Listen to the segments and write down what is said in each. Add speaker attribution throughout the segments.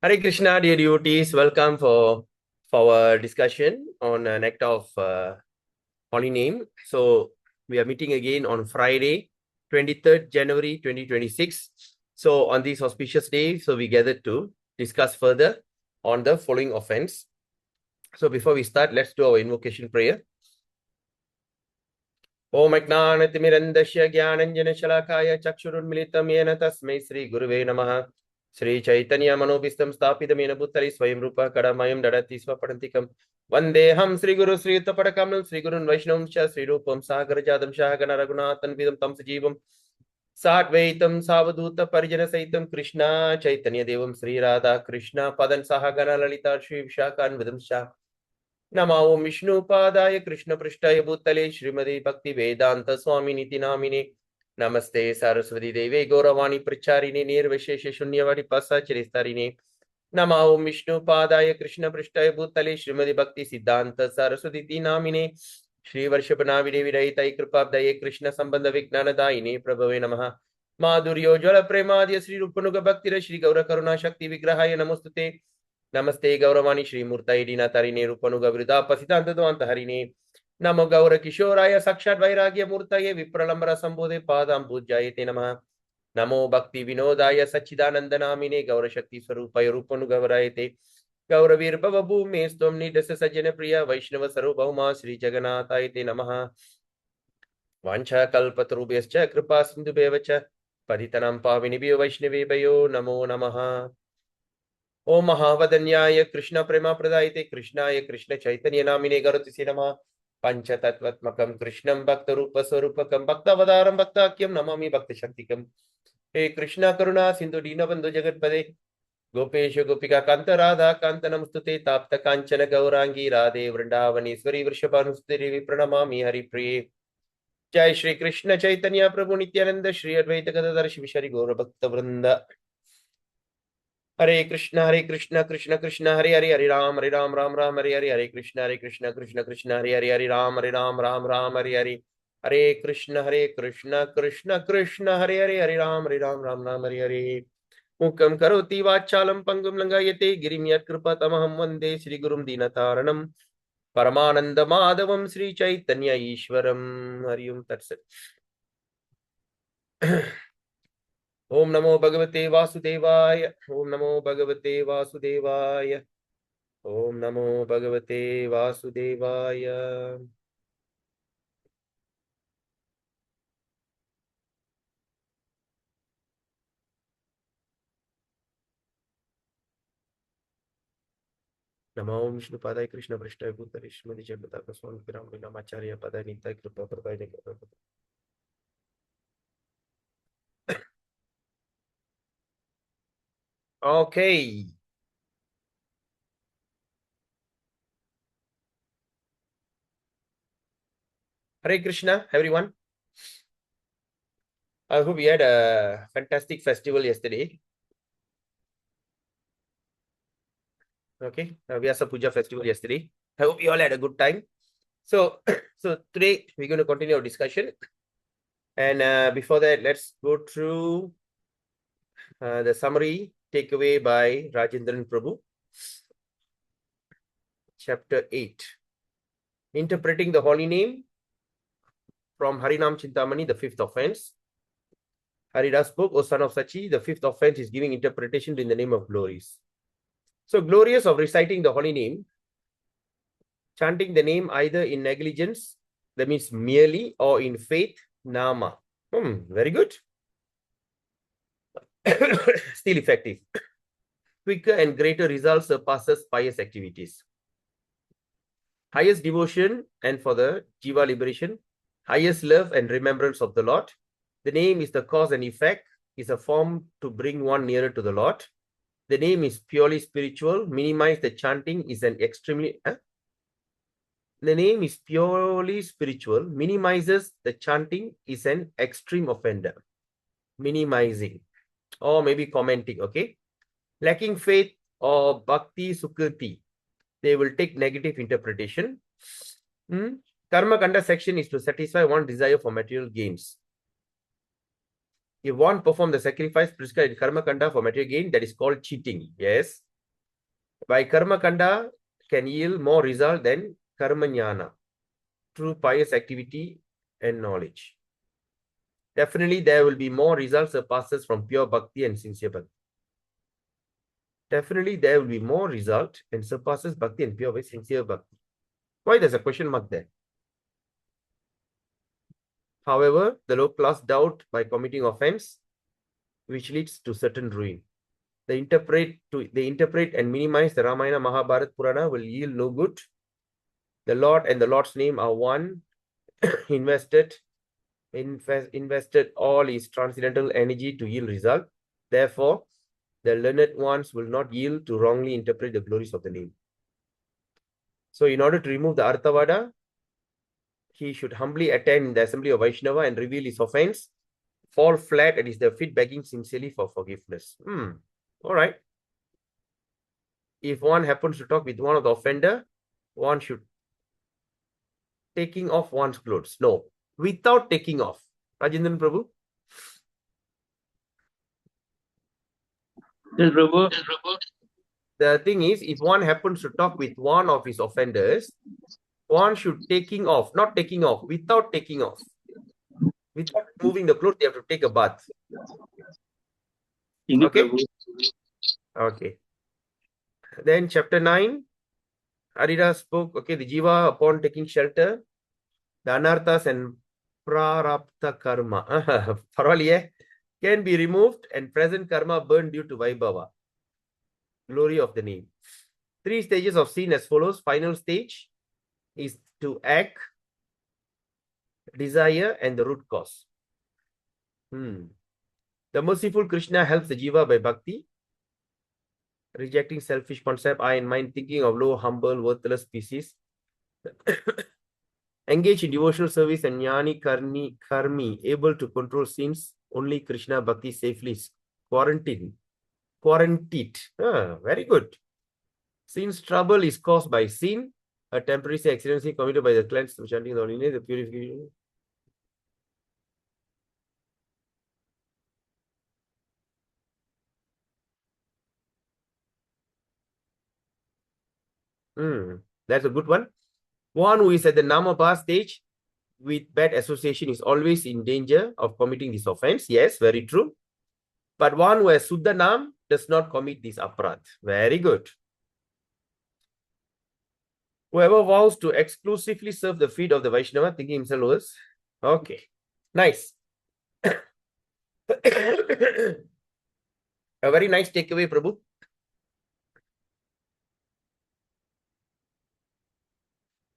Speaker 1: Hare Krishna, dear devotees. Welcome for our discussion on an act of holy name. So we are meeting again on Friday, 23rd January 2026. So on this auspicious day, so we gathered to discuss further on the following offense. So before we start, let's do our invocation prayer. Om Ajnanatimirandasya Jnananjana Shalakaya Chakshurunmilitam Yena Tasmai Sri Guruve Namaha Sri Chaitanya Manobhistam Sthapitamena Bhuttari Swayam Rupa Kadamayam Dadati Swapadantikam Vandeham Sri Guru Sri Uttapadakam Sri Gurun Vaishnavam Sha Sri Rupam Sagarajadam Shahagana Raghunathan Vidam Tam Sajivam Satvaitam Savaduta Parijana Saitam Krishna Chaitanya Devam Sri Radha Krishna Padan Sahagana Lalita Shri Vishakan Vidam Shah नमो विष्णुपादाय कृष्ण पृष्ठाय भूतले श्रीमदे भक्ति वेदांत स्वामी नीति नामिने नमस्ते सरस्वती देवे गौरवाणी प्रचारिणे निर्विशेष शून्यवादी पसाचरिस्तारिणे नमो विष्णुपादाय कृष्ण पृष्ठाय भूतले श्रीमदे भक्ति सिद्धांत सरस्वती नामिने श्री वर्षभनाविने विरहिताय कृपाब्दये कृष्ण संबंध विज्ञानदायिने प्रभवे नमः माधुर्योज्वल प्रेमाद्य श्री रूपनुग भक्तिर श्री गौर करुणा शक्ति विग्रहाय नमोस्तुते नमस्ते गौरवाणी श्रीमूर्तये दीनातारिणे रूपनुगविरुदा पसितांतद्वांत हरिणे नमो गौर किशोराय साक्षात् वैराग्य मूर्तये विप्रलंबर संबोधे पादां पूज्याय ते नमः नमो भक्ति विनोदाय सच्चिदानंद नामिने गौर शक्ति स्वरूपाय रूपनुगवराय ते गौरवीर्भव भूमे स्त्वं निदस्य सज्जन प्रिय वैष्णव सर्वभौमा श्री जगन्नाथाय ते नमः वाञ्छा कल्पतरुभ्यश्च कृपा सिन्धुभ्यः च पतितानां पावनेभ्यो वैष्णवेभ्यो नमो नमः ओम महावदन्याय कृष्ण प्रेमा प्रदायते कृष्णाय कृष्ण चैतन्य नामिने गरुतिसे नमः पंचतत्त्वात्मकं कृष्णं भक्त रूप स्वरूपकं भक्तावतारं भक्ताख्यं नमामि भक्त शक्तिकं हे कृष्ण करुणा सिंधु दीनबंधु जगत्पदे गोपेश गोपिका कांत राधा कांत नमस्तुते ताप्त कांचन गौरांगी राधे वृंदावनेश्वरी वृषभानुसुते देवी प्रणमामि हरिप्रिये जय श्री कृष्ण चैतन्य प्रभु नित्यानंद श्री अद्वैत गदाधर शिव शरि गौर भक्त वृंद हरे कृष्ण कृष्ण कृष्ण हरे हरे हरे राम राम हरे हरे हरे कृष्ण कृष्ण कृष्ण हरे हरे राम राम हरे हरे कृष्ण कृष्ण कृष्ण हरे राम राम हरे हरे मुखं करोति वाचालं पंगुं लंघयते गिरिं यत्कृपातमहं वन्दे श्रीगुरुं दीनतारणं परमानंद माधवं श्री चैतन्य ईश्वरं हरि ओम तत्सत् ओम नमो भगवते वासुदेवाय ओम नमो भगवते वासुदेवाय ओम नमो भगवते वासुदेवाय नमो विष्णुपादाय कृष्ण पृष्ठाय भूतले श्रीमती जगन्नाथ स्वामी राम नामाचार्य पदाय नित्याय कृपा प्रदाय Okay. Hare Krishna, everyone. I hope we had a fantastic festival yesterday. Okay, Vyasa Puja festival yesterday. I hope you all had a good time. So, so today we're going to continue our discussion. And before that, let's go through the summary takeaway by Rajendran Prabhu. Chapter 8. Interpreting the holy name from Harinam Chintamani, the fifth offense. Haridas spoke, O son of Sachi, the fifth offense is giving interpretation in the name of glories. So glorious of reciting the holy name, chanting the name either in negligence, that means merely, or in faith, nama. Very good. Still effective. Quicker and greater results surpasses pious activities. Highest devotion and for the jiva liberation, highest love and remembrance of the Lord. The name is the cause and effect, is a form to bring one nearer to the Lord. The name is purely spiritual. Minimize the chanting is an extremely... The name is purely spiritual. Minimizes the chanting is an extreme offender. Minimizing or maybe commenting, okay? Lacking faith or bhakti sukriti, they will take negative interpretation. Karma kanda section is to satisfy one desire for material gains. If one perform the sacrifice prescribed in karma kanda for material gain, that is called cheating. Yes. By karma kanda can yield more result than karma jnana, true pious activity and knowledge. Definitely, there will be more results surpasses from pure bhakti and sincere bhakti. Definitely, there will be more result and surpasses bhakti and pure sincere bhakti. Why there's a question mark there? However, the low class doubt by committing offense, which leads to certain ruin. They interpret and minimize the Ramayana Mahabharata Purana will yield no good. The Lord and the Lord's name are one. invested all his transcendental energy to yield result. Therefore, the learned ones will not yield to wrongly interpret the glories of the name. So, in order to remove the Arthavada, he should humbly attend the assembly of Vaishnava and reveal his offense, fall flat at his feet, begging sincerely for forgiveness. All right. If one happens to talk with one of the offender, one should taking off one's clothes. No, without taking off. Rajendran Prabhu.
Speaker 2: Yes, Prabhu.
Speaker 1: The thing is, if one happens to talk with one of his offenders, one should taking off, not taking off, without taking off. Without moving the clothes, they have to take a bath. Okay? Okay. Then chapter 9, Arira spoke, okay, the jiva upon taking shelter, the anarthas and prarabdha karma can be removed and present karma burned due to vaibhava. Glory of the name. 3 stages of sin as follows. Final stage is to act, desire, and the root cause. The merciful Krishna helps the jiva by bhakti, rejecting selfish concept, I and mind, thinking of low, humble, worthless species. Engage in devotional service and jnani karmi, able to control sins. Only Krishna bhakti safely quarantined. Very good. Since trouble is caused by sin, a temporary accident committed by the cleansed chanting the holiness, the purification. That's a good one. One who is at the Namabha stage with bad association is always in danger of committing this offense. Yes, very true. But one who has Suddha Nam does not commit this aparat. Very good. Whoever vows to exclusively serve the feet of the Vaishnava, thinking himself was okay. Nice. A very nice takeaway, Prabhu.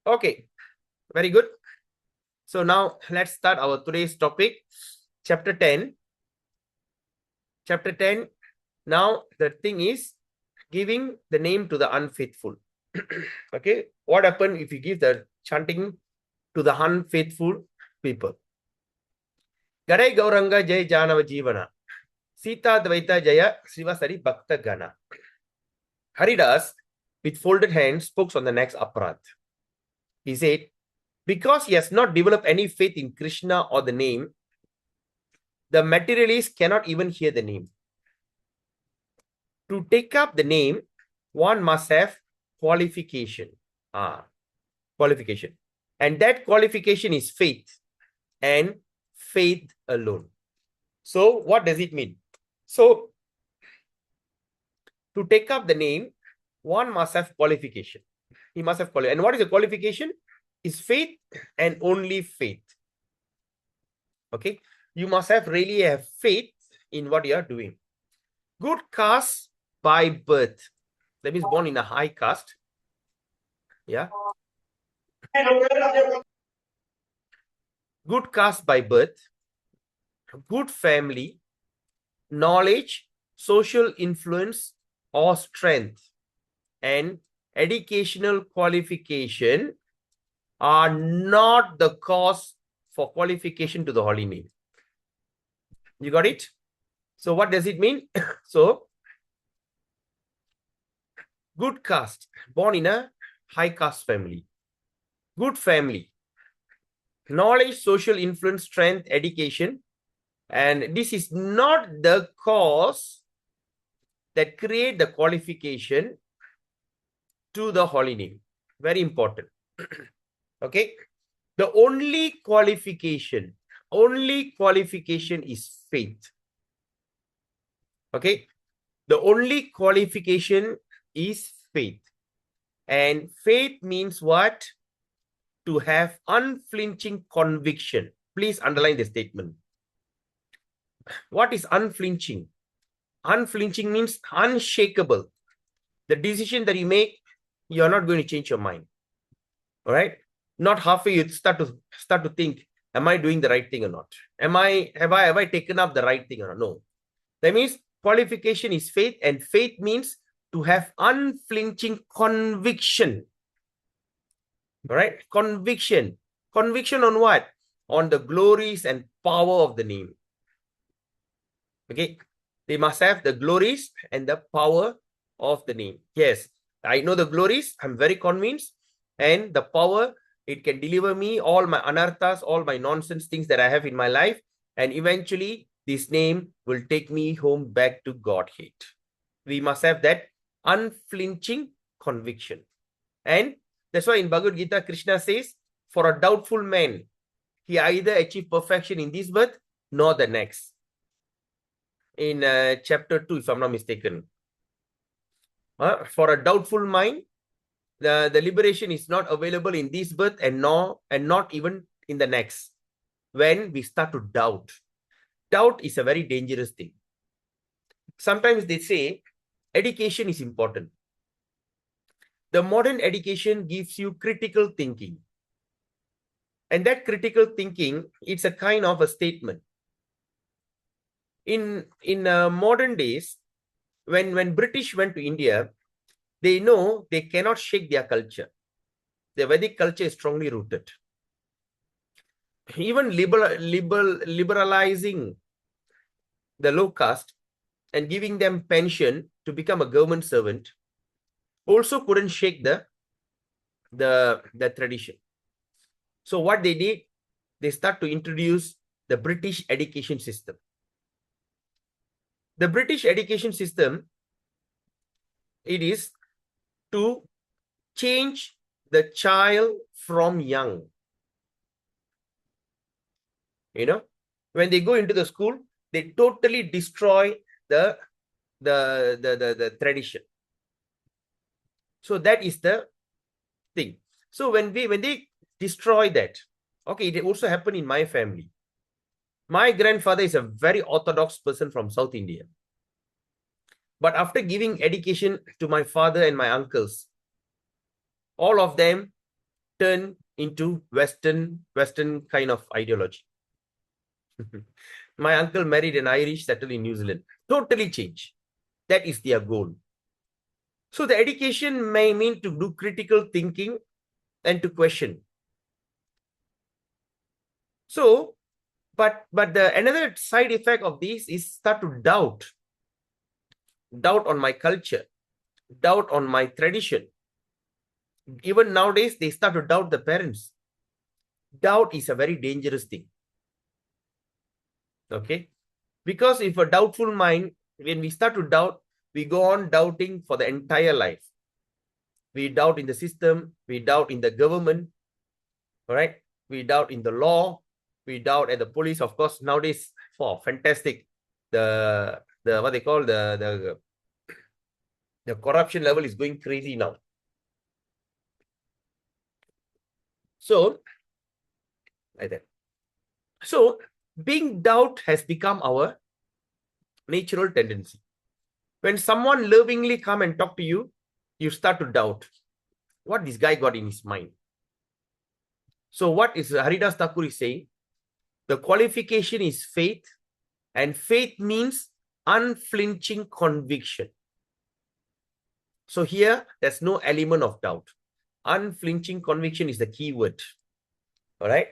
Speaker 1: Okay, very good. So now let's start our today's topic, chapter 10. Chapter 10. Now the thing is giving the name to the unfaithful. Okay, what happened if you give the chanting to the unfaithful people? Garai Gauranga Jai Janava Jivana, Sita Dvaita Jaya Srivasari Bhakta Gana. Haridas, with folded hands, spoke on the next aparat. He said, because he has not developed any faith in Krishna or the name, the materialist cannot even hear the name. To take up the name, one must have qualification. Qualification. And that qualification is faith, and faith alone. So what does it mean? So to take up the name, one must have qualification. He must have qualification. And what is the qualification? Is faith and only faith. Okay. You must have really have faith in what you are doing. Good caste by birth. That means born in a high caste. Yeah. Good caste by birth. Good family. Knowledge, social influence or strength, and educational qualification are not the cause for qualification to the holy name. You got it? So what does it mean? So, good caste, born in a high caste family. Good family. Knowledge, social influence, strength, education And this is not the cause that create the qualification to the holy name. Very important. Okay. The only qualification is faith. Okay. The only qualification is faith. And faith means what? To have unflinching conviction. Please underline the statement. What is unflinching? Unflinching means unshakable. The decision that you make, you're not going to change your mind. All right. Not halfway you start to think, am I doing the right thing or not? Have I taken up the right thing or not? No. That means qualification is faith, and faith means to have unflinching conviction. All right. Conviction. Conviction on what? On the glories and power of the name. Okay. They must have the glories and the power of the name. Yes. I know the glories. I'm very convinced. And the power, it can deliver me all my anarthas, all my nonsense things that I have in my life. And eventually, this name will take me home back to Godhead. We must have that unflinching conviction. And that's why in Bhagavad Gita, Krishna says, for a doubtful man, he either achieve perfection in this birth, nor the next. In chapter 2, if I'm not mistaken. For a doubtful mind, the liberation is not available in this birth and not even in the next. When we start to doubt. Doubt is a very dangerous thing. Sometimes they say education is important. The modern education gives you critical thinking. And that critical thinking, it's a kind of a statement. In modern days, when British went to India, they know they cannot shake their culture. The Vedic culture is strongly rooted. Even liberalizing the low caste and giving them pension to become a government servant also couldn't shake the tradition. So what they did, they start to introduce the British education system. The British education system, it is to change the child from young. You know, when they go into the school, they totally destroy the tradition. So that is the thing. So when they destroy that, okay, it also happened in my family. My grandfather is a very orthodox person from South India. But after giving education to my father and my uncles, all of them turn into Western kind of ideology. My uncle married an Irish, settled in New Zealand. Totally change. That is their goal. So the education may mean to do critical thinking and to question. So, but another side effect of this is start to doubt. Doubt on my culture. Doubt on my tradition. Even nowadays, they start to doubt the parents. Doubt is a very dangerous thing. Okay? Because if a doubtful mind, when we start to doubt, we go on doubting for the entire life. We doubt in the system. We doubt in the government. All right? We doubt in the law. We doubt at the police. Of course, nowadays, fantastic. The what they call the corruption level is going crazy now. So, like that. So, being doubt has become our natural tendency. When someone lovingly come and talk to you, you start to doubt what this guy got in his mind. So what is Haridas Thakur is saying? The qualification is faith, and faith means unflinching conviction. So here, there's no element of doubt. Unflinching conviction is the key word. All right?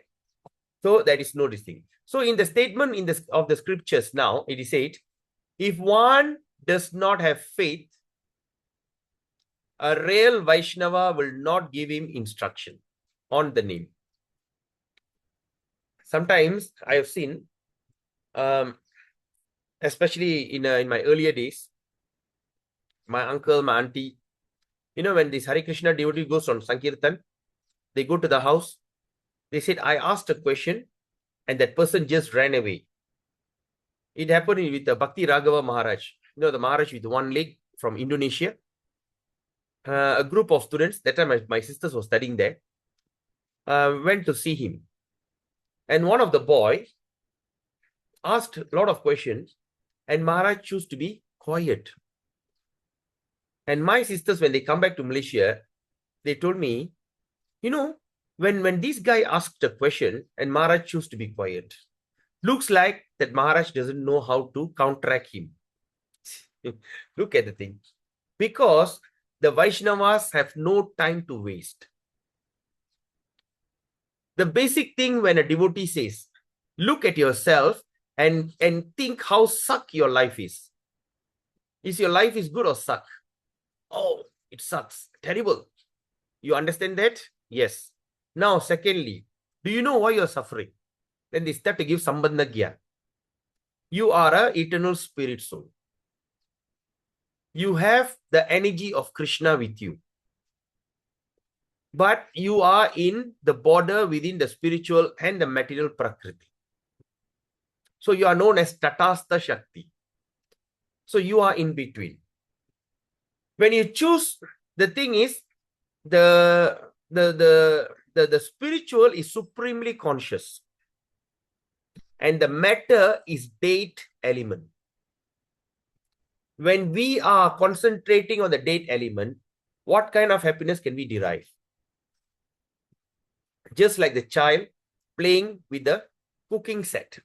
Speaker 1: So there is no distinction. So in the statement of the scriptures now, it is said, if one does not have faith, a real Vaishnava will not give him instruction on the name. Sometimes I have seen Especially in my earlier days, my uncle, my auntie, when this Hare Krishna devotee goes on Sankirtan, they go to the house. They said, I asked a question and that person just ran away. It happened with the Bhakti Raghava Maharaj. The Maharaj with one leg from Indonesia. A group of students, that time my sisters were studying there, went to see him. And one of the boys asked a lot of questions and Maharaj chose to be quiet. And my sisters, when they come back to Malaysia, they told me, when this guy asked a question and Maharaj chose to be quiet, looks like that Maharaj doesn't know how to counteract him. Look at the thing. Because the Vaishnavas have no time to waste. The basic thing when a devotee says, look at yourself and think how suck your life is. Is your life is good or suck? Oh, it sucks. Terrible. You understand that? Yes. Now, secondly, do you know why you're suffering? Then they start to give Sambandha Gyan. You are an eternal spirit soul. You have the energy of Krishna with you. But you are in the border within the spiritual and the material Prakriti. So you are known as Tatastha Shakti. So you are in between. When you choose, the thing is, the spiritual is supremely conscious. And the matter is date element. When we are concentrating on the date element, what kind of happiness can we derive? Just like the child playing with the cooking set.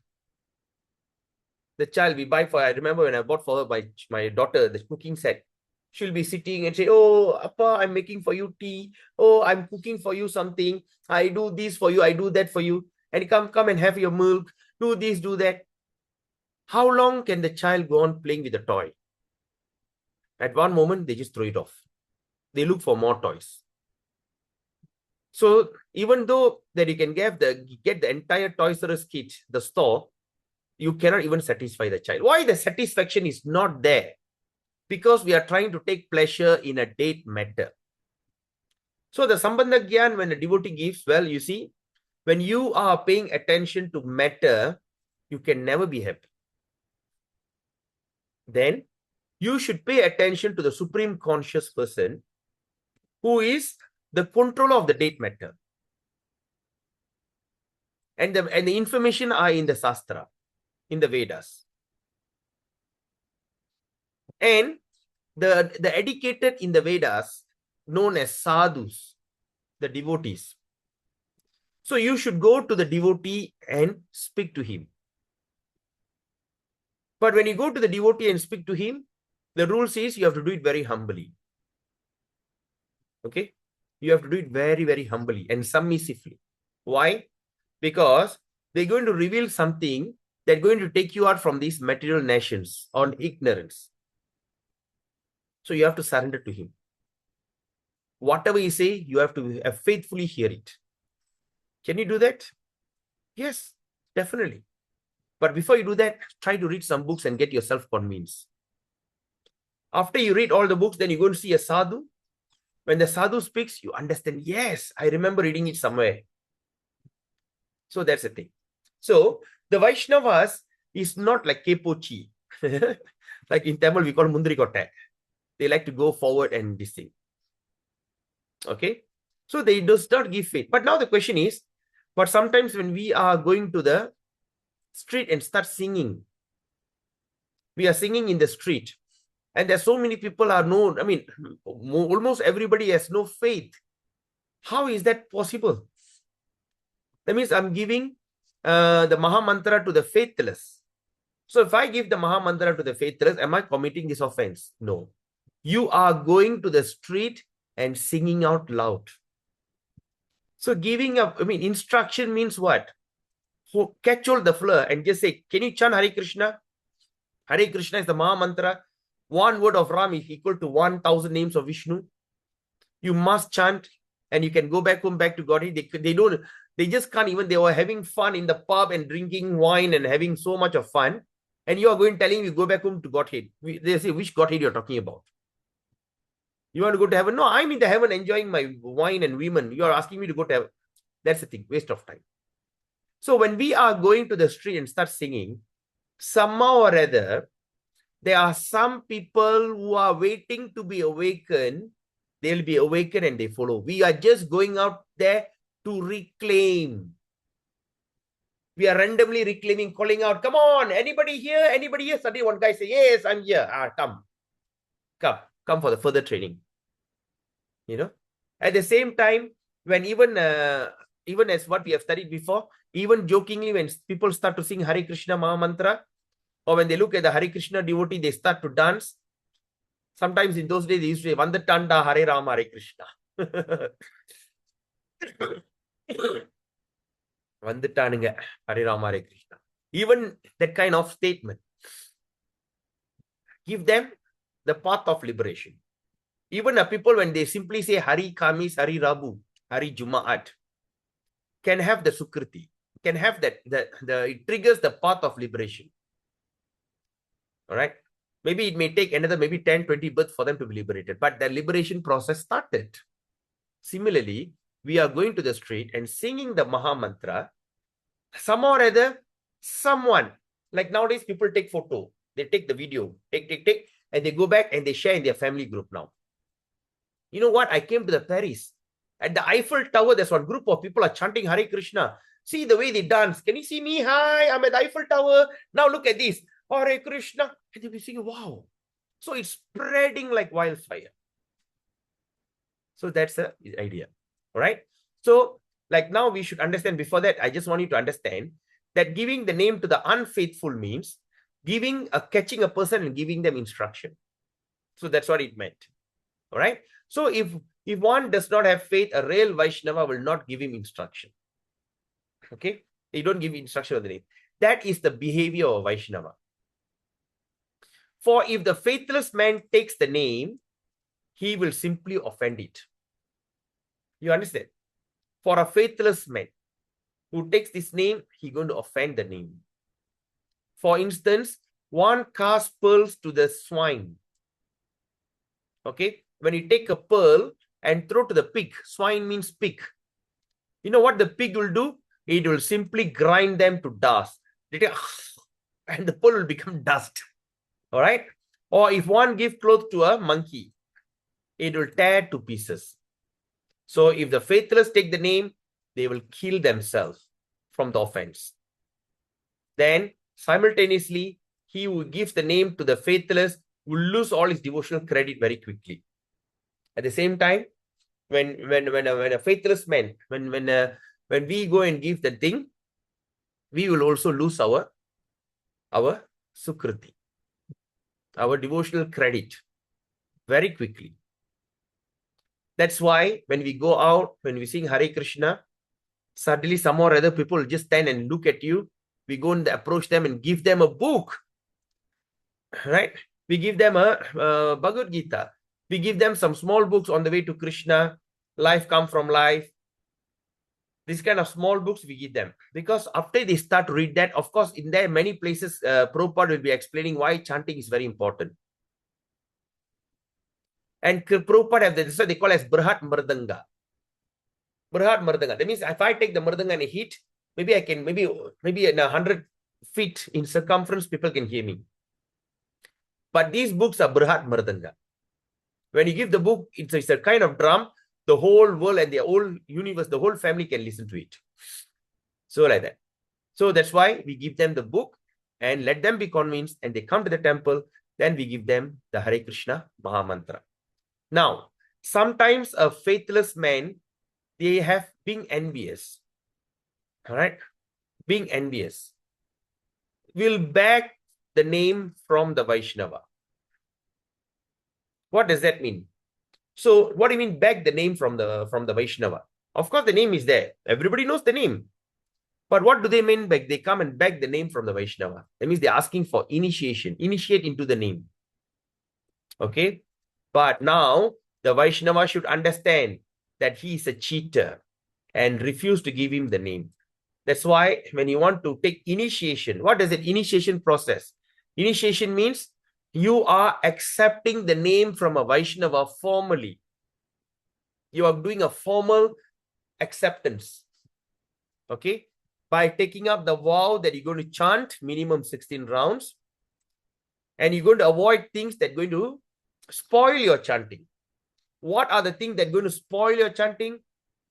Speaker 1: The child we buy for, I remember when I bought for her, my daughter, the cooking set. She'll be sitting and say, oh, Appa, I'm making for you tea. Oh, I'm cooking for you something. I do this for you. I do that for you. And come and have your milk. Do this, do that. How long can the child go on playing with the toy? At one moment, they just throw it off. They look for more toys. So even though that you can get the entire Toys R Us kit, the store, you cannot even satisfy the child. Why the satisfaction is not there? Because we are trying to take pleasure in a date matter. So the Sambandha Gyan, when the devotee gives, well, you see, when you are paying attention to matter, you can never be happy. Then you should pay attention to the supreme conscious person who is the controller of the date matter. And the information are in the Shastra, in the Vedas. And the educated in the Vedas, known as sadhus, the devotees. So you should go to the devotee and speak to him. But when you go to the devotee and speak to him, the rule says you have to do it very humbly. Okay? You have to do it very, very humbly and submissively. Why? Because they're going to reveal something that's going to take you out from these material nations on ignorance. So you have to surrender to him. Whatever you say, you have to faithfully hear it. Can you do that? Yes, definitely. But before you do that, try to read some books and get yourself convinced. After you read all the books, then you go and see a sadhu. When the sadhu speaks, you understand, yes, I remember reading it somewhere. So that's the thing. So the Vaishnavas is not like Kepochi. Like in Tamil, we call Mundri Kotta. They like to go forward and this thing. Okay. So they does not give faith. But now the question is, but sometimes when we are going to the street and start singing, we are singing in the street. And there's so many people are known. I mean, almost everybody has no faith. How is that possible? That means I'm giving the Maha Mantra to the faithless. So if I give the Maha Mantra to the faithless, am I committing this offense? No. You are going to the street and singing out loud. So giving up, instruction means what? Catch hold the floor and just say, can you chant Hare Krishna? Hare Krishna is the Maha Mantra. One word of Ram is equal to 1,000 names of Vishnu. You must chant and you can go back home, back to God. They don't, They just can't even, they were having fun in the pub and drinking wine and having so much of fun. And you are going telling me, go back home to Godhead. They say, which Godhead you're talking about? You want to go to heaven? No, I'm in the heaven enjoying my wine and women. You are asking me to go to heaven. That's the thing, waste of time. So when we are going to the street and start singing, somehow or other, there are some people who are waiting to be awakened. They'll be awakened and they follow. We are just going out there to reclaim. We are randomly reclaiming, calling out, come on, anybody here? Anybody here? Suddenly one guy say, yes, I'm here. Come for the further training. You know, at the same time, when even as what we have studied before, even jokingly, when people start to sing Hare Krishna Maha Mantra, or when they look at the Hare Krishna devotee, they start to dance. Sometimes in those days, they used to say, Vandatanda Hare Rama Hare Krishna. Vandatanunga Hare Rama Hare Krishna. Even that kind of statement. Give them the path of liberation. Even people, when they simply say Hari Kamis, Hari Rabu, Hari Jumaat, can have the Sukriti, can have that, it triggers the path of liberation. All right. Maybe it may take another maybe 10, 20 births for them to be liberated, but the liberation process started. Similarly, we are going to the street and singing the Maha Mantra. Somehow or other, someone, like nowadays people take photo, they take the video, take, and they go back and they share in their family group now. You know what? I came to the Paris. At the Eiffel Tower, there's one group of people are chanting Hare Krishna. See the way they dance. Can you see me? Hi, I'm at the Eiffel Tower. Now look at this. Hare Krishna. And they'll be saying, wow. So it's spreading like wildfire. So that's the idea. All right. So like now we should understand, before that, I just want you to understand that giving the name to the unfaithful means catching a person and giving them instruction. So that's what it meant. All right. So if one does not have faith, a real Vaishnava will not give him instruction. Okay. They don't give instruction of the name. That is the behavior of Vaishnava. For if the faithless man takes the name, he will simply offend it. You understand? For a faithless man who takes this name, he's going to offend the name. For instance, one casts pearls to the swine. Okay? When you take a pearl and throw to the pig, swine means pig. You know what the pig will do? It will simply grind them to dust. And the pearl will become dust. All right? Or if one gives clothes to a monkey, it will tear to pieces. So if the faithless take the name, they will kill themselves from the offense. Then simultaneously, he who gives the name to the faithless will lose all his devotional credit very quickly. At the same time, when a faithless man, when we go and give the thing, we will also lose our sukriti, our devotional credit very quickly. That's why when we go out, when we sing Hare Krishna, suddenly some or other people just stand and look at you. We go and approach them and give them a book. Right? We give them a Bhagavad Gita. We give them some small books on the way to Krishna. Life come from life. These kind of small books we give them. Because after they start to read that, of course, in there many places, Prabhupada will be explaining why chanting is very important. And Prabhupada have this, they call as Brihat Mardanga. Brihat Mardanga. That means if I take the Mardanga and hit, maybe I can, maybe in 100 feet in circumference, people can hear me. But these books are Brihat Mardanga. When you give the book, it's a kind of drum, the whole world and the whole universe, the whole family can listen to it. So like that. So that's why we give them the book and let them be convinced and they come to the temple. Then we give them the Hare Krishna Maha Mantra. Now, sometimes a faithless man, they have being envious. All right. Being envious will beg the name from the Vaishnava. What does that mean? So what do you mean beg the name from the Vaishnava? Of course, the name is there. Everybody knows the name. But what do they mean beg? They come and beg the name from the Vaishnava. That means they're asking for initiation, initiate into the name. Okay. But now the Vaishnava should understand that he is a cheater. and refused to give him the name. That's why when you want to take initiation, what is it? Initiation process. Initiation means you are accepting the name from a Vaishnava formally. You are doing a formal acceptance. Okay? By taking up the vow that you're going to chant minimum 16 rounds, and you're going to avoid things that are going to spoil your chanting. What are the things that are going to spoil your chanting?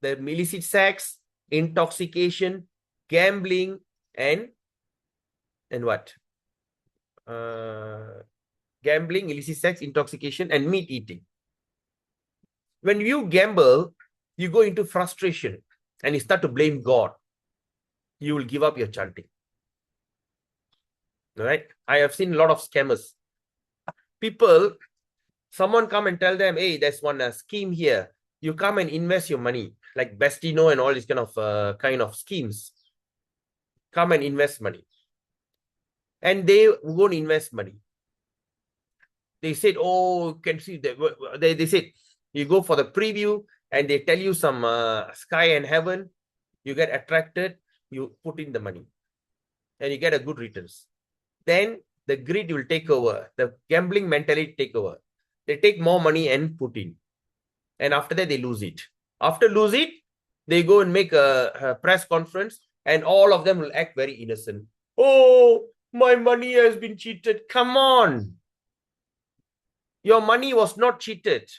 Speaker 1: The illicit sex, intoxication, gambling, and what? Gambling, illicit sex, intoxication, and meat eating. When you gamble, you go into frustration and you start to blame God. You will give up your chanting. All right? I have seen a lot of scammers. People, someone come and tell them, hey, there's one scheme here. You come and invest your money, like Bestino and all these kind of schemes. Come and invest money. And they won't invest money. They said, oh, you can see, they said, you go for the preview and they tell you some sky and heaven, you get attracted, you put in the money and you get a good returns. Then the greed will take over, the gambling mentality take over. They take more money and put in. And after that, they lose it. After lose it, they go and make a press conference and all of them will act very innocent. Oh, my money has been cheated. Come on. Your money was not cheated.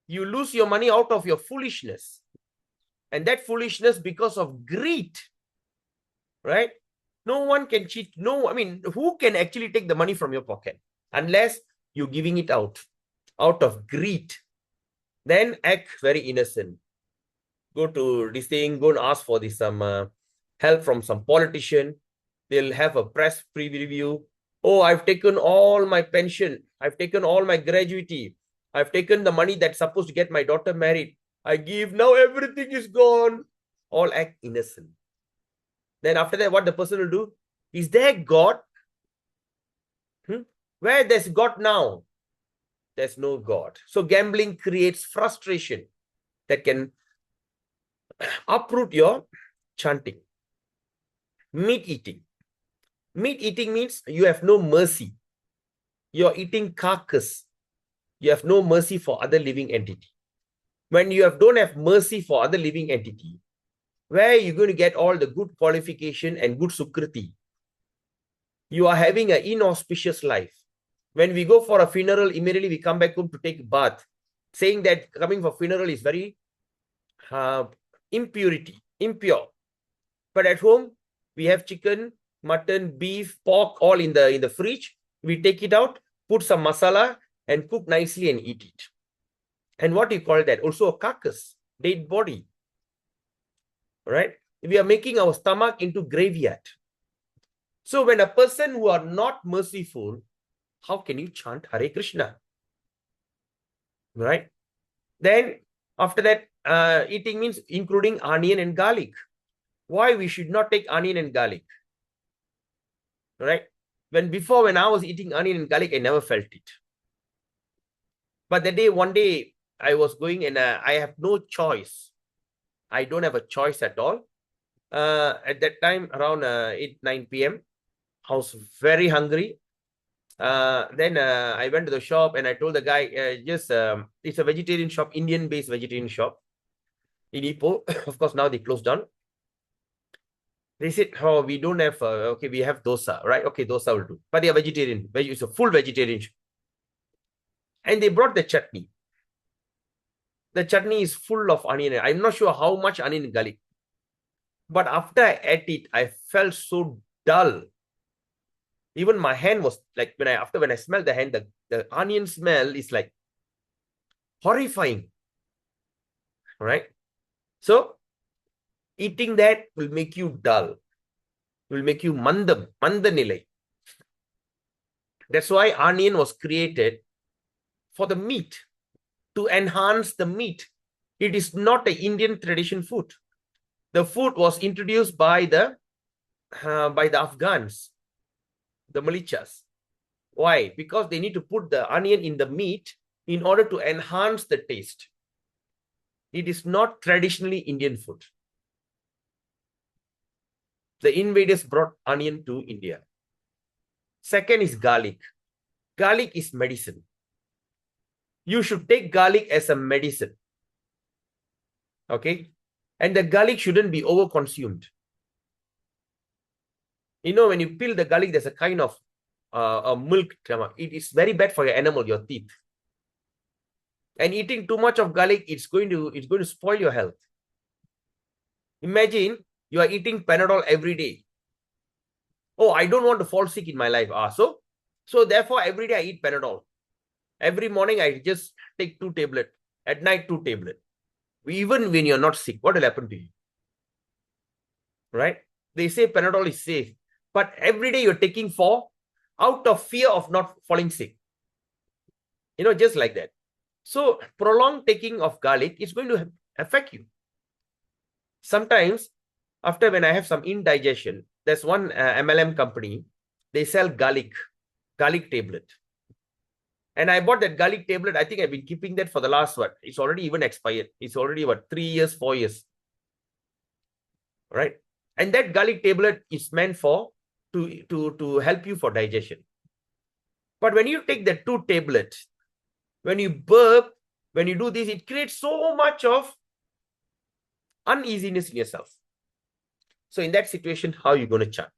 Speaker 1: You lose your money out of your foolishness. And that foolishness because of greed. Right? No one can cheat. No, I mean, who can actually take the money from your pocket? Unless you're giving it out of greed. Then act very innocent. Go to this thing, go and ask for this some help from some politician. They'll have a press preview. Oh, I've taken all my pension. I've taken all my gratuity. I've taken the money that's supposed to get my daughter married. I give, now everything is gone. All act innocent. Then after that, what the person will do? Is there God? Where there's God now? There's no God. So gambling creates frustration that can uproot your chanting. Meat eating. Meat eating means you have no mercy. You're eating carcass. You have no mercy for other living entity. When you don't have mercy for other living entity, where are you going to get all the good qualification and good sukriti? You are having an inauspicious life. When we go for a funeral, immediately we come back home to take bath, saying that coming for funeral is very impure. But at home, we have chicken, mutton, beef, pork, all in the fridge. We take it out, put some masala, and cook nicely and eat it. And what do you call that? Also a carcass, dead body. Right? We are making our stomach into graveyard. So when a person who are not merciful, how can you chant Hare Krishna? Right? Then after that, eating means including onion and garlic. Why we should not take onion and garlic? Right? When I was eating onion and garlic, I never felt it. But one day, I was going and I have no choice. I don't have a choice at all. At that time, around 8, 9 p.m., I was very hungry. Then I went to the shop and I told the guy, it's a vegetarian shop, Indian-based vegetarian shop in Ipoh. Of course, now they closed down. They said, oh, we don't have, okay, we have dosa, right? Okay, dosa will do. But they are vegetarian. It's a full vegetarian shop. And they brought the chutney. The chutney is full of onion. I'm not sure how much onion and garlic. But after I ate it, I felt so dull. Even my hand was like, when I smelled the hand, the onion smell is like horrifying. Right? So, eating that will make you dull. Will make you manda nilai. That's why onion was created for the meat, to enhance the meat. It is not an Indian tradition food. The food was introduced by the Afghans, the militias. Why? Because they need to put the onion in the meat in order to enhance the taste. It is not traditionally Indian food. The invaders brought onion to India. Second is garlic. Garlic is medicine. You should take garlic as a medicine. Okay? And the garlic shouldn't be overconsumed. You know, when you peel the garlic, there's a kind of a milk. It is very bad for your animal, your teeth. And eating too much of garlic, it's going to spoil your health. Imagine you are eating Panadol every day. Oh, I don't want to fall sick in my life. So therefore, every day I eat Panadol. Every morning I just take 2 tablets. At night, 2 tablets. Even when you're not sick, what will happen to you? Right? They say Panadol is safe. But every day you're taking 4 out of fear of not falling sick. You know, just like that. So prolonged taking of garlic is going to affect you. Sometimes, after when I have some indigestion, there's one MLM company, they sell garlic tablet. And I bought that garlic tablet. I think I've been keeping that for the last, it's already even expired. It's already 3 years, 4 years. Right? And that garlic tablet is meant for to help you for digestion. But when you take the 2 tablets, when you burp, when you do this, it creates so much of uneasiness in yourself. So in that situation, how are you going to chant?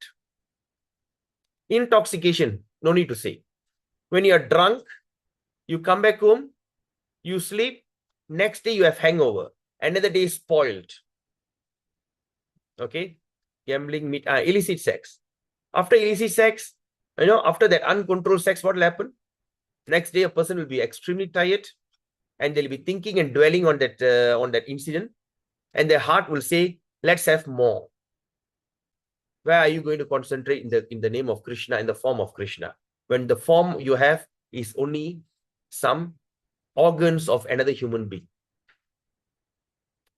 Speaker 1: Intoxication, no need to say. When you're drunk, you come back home, you sleep, next day you have hangover, another day is spoiled. Okay? Gambling, illicit sex. After illicit sex, after that uncontrolled sex, what will happen? Next day, a person will be extremely tired and they'll be thinking and dwelling on that incident. And their heart will say, let's have more. Where are you going to concentrate in the name of Krishna, in the form of Krishna? When the form you have is only some organs of another human being.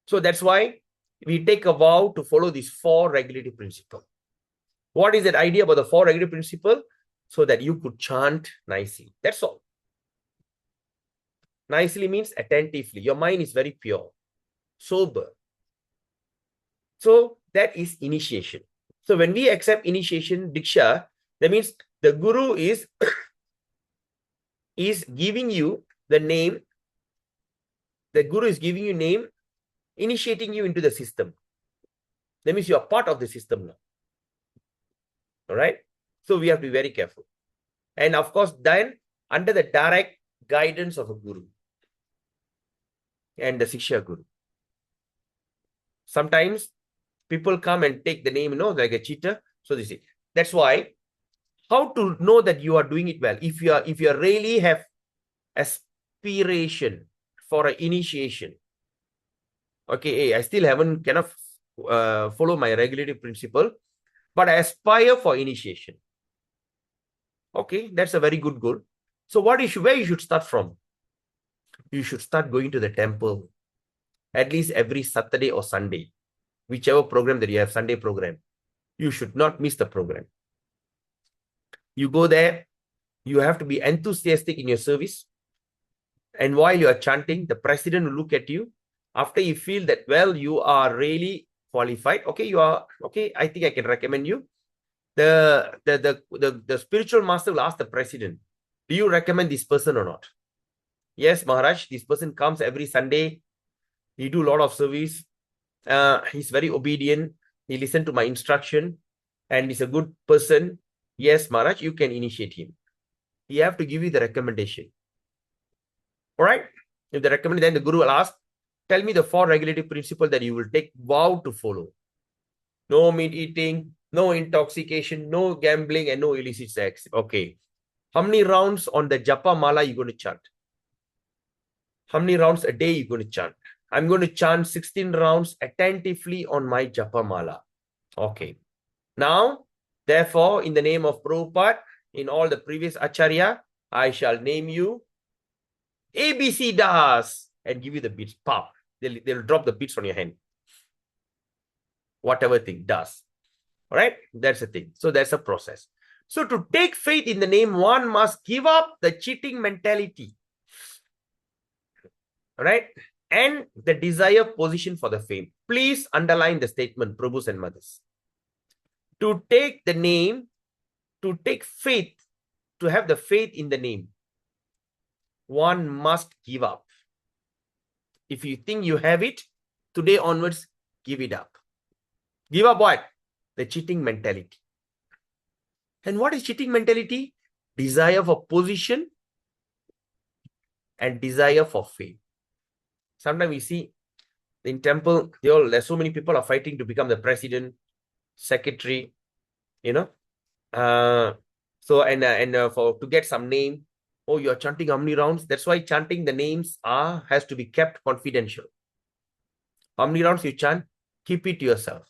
Speaker 1: So that's why we take a vow to follow these 4 regulative principles. What is that idea about the 4 regulative principles? So that you could chant nicely. That's all. Nicely means attentively. Your mind is very pure, sober. So that is initiation. So when we accept initiation, Diksha, that means the Guru is giving you the name. The Guru is giving you name, initiating you into the system. That means you are part of the system now. All right? So we have to be very careful. And of course, then under the direct guidance of a Guru and the Shiksha Guru. Sometimes people come and take the name, like a cheater. So they say, that's why, how to know that you are doing it well? If you really have aspiration for an initiation, okay, hey, I still cannot follow my regulative principle, but I aspire for initiation. Okay, that's a very good goal. So where you should start from? You should start going to the temple at least every Saturday or Sunday, whichever program that you have, Sunday program. You should not miss the program. You go there, you have to be enthusiastic in your service. And while you are chanting, the president will look at you. After you feel that, well, you are really qualified. Okay, I think I can recommend you. The spiritual master will ask the president, do you recommend this person or not? Yes, Maharaj, this person comes every Sunday. He do a lot of service. He's very obedient. He listened to my instruction and he's a good person. Yes, Maharaj, you can initiate him. He have to give you the recommendation. All right? If the recommendation, then the Guru will ask, tell me the 4 regulative principles that you will take vow to follow. No meat eating, no intoxication, no gambling, and no illicit sex. Okay. How many rounds on the japa mala you going to chant? How many rounds a day you going to chant? I'm going to chant 16 rounds attentively on my japa mala. Okay. Now, therefore, in the name of Prabhupada, in all the previous acharya, I shall name you ABC Das and give you the beads. Pop. They'll drop the beads on your hand. Whatever thing does. All right? That's the thing. So that's a process. So to take faith in the name, one must give up the cheating mentality. All right? And the desired position for the fame. Please underline the statement, Prabhus and Mothers. To take the name, to take faith, to have the faith in the name, one must give up. If you think you have it, today onwards, give it up. Give up what? The cheating mentality. And what is cheating mentality? Desire for position and desire for fame. Sometimes we see in temple, there's so many people are fighting to become the president, secretary, you know. So for to get some name, oh, you're chanting how many rounds? That's why chanting the names has to be kept confidential. How many rounds you chant? Keep it to yourself.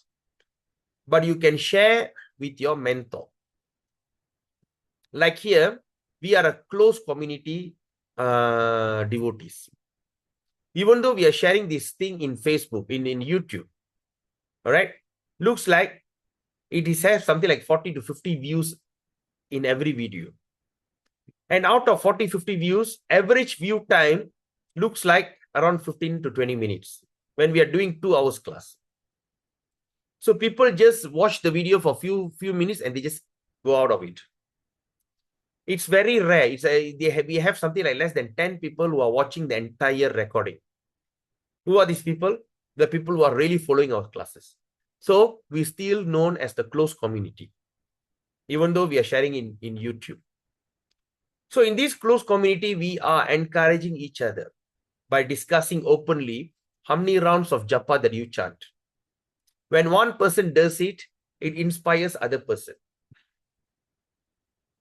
Speaker 1: But you can share with your mentor. Like here, we are a close community devotees. Even though we are sharing this thing in Facebook, in YouTube, all right, looks like it has something like 40 to 50 views in every video. And out of 40, 50 views, average view time looks like around 15 to 20 minutes when we are doing 2 hours class. So people just watch the video for few minutes and they just go out of it. It's very rare. We have something like less than 10 people who are watching the entire recording. Who are these people? The people who are really following our classes. So we're still known as the close community, even though we are sharing in YouTube. So in this close community, we are encouraging each other by discussing openly how many rounds of japa that you chant. When one person does it, it inspires other person.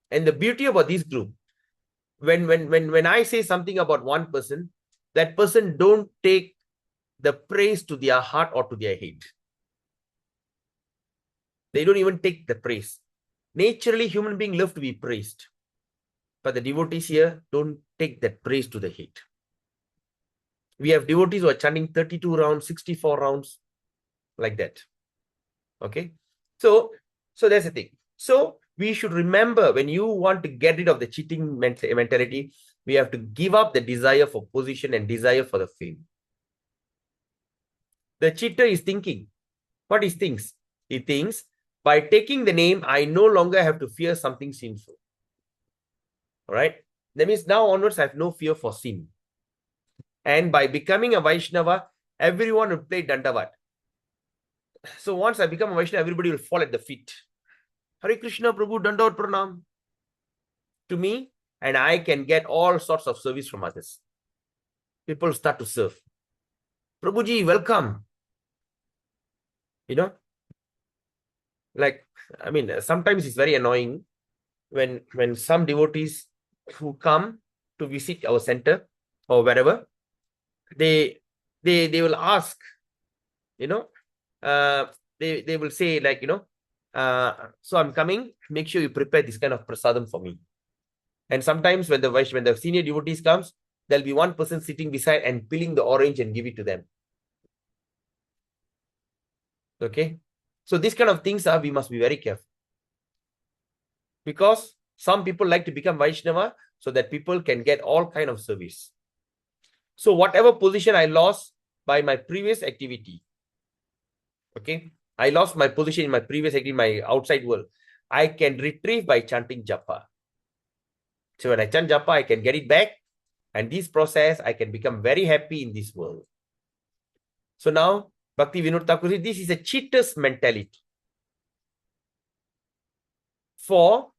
Speaker 1: And the beauty about this group, when I say something about one person, that person don't take the praise to their heart or to their head. They don't even take the praise. Naturally, human beings love to be praised. But the devotees here don't take that praise to the head. We have devotees who are chanting 32 rounds, 64 rounds, like that. Okay? So that's the thing. So we should remember, when you want to get rid of the cheating mentality, we have to give up the desire for position and desire for the fame. The cheater is thinking. What he thinks? He thinks, by taking the name, I no longer have to fear something sinful. All right? That means now onwards, I have no fear for sin. And by becoming a Vaishnava, everyone will play Dandavat. So once I become a Vaishnava, everybody will fall at the feet. Hare Krishna, Prabhu, Dandavat Pranam to me, and I can get all sorts of service from others. People start to serve. Prabhuji, welcome. You know, like, I mean, sometimes it's very annoying when some devotees who come to visit our center or wherever, they will ask, you know, they will say, like, you know, so I'm coming, make sure you prepare this kind of prasadam for me. And sometimes when the senior devotees comes, there'll be one person sitting beside and peeling the orange and give it to them. Okay, so these kind of things we must be very careful, because some people like to become Vaishnava so that people can get all kind of service. So whatever position I lost by my previous activity, okay, I lost my position in my previous activity, my outside world, I can retrieve by chanting japa. So when I chant japa, I can get it back, and this process, I can become very happy in this world. So now, Bhakti Vinod Thakur says, this is a cheater's mentality. For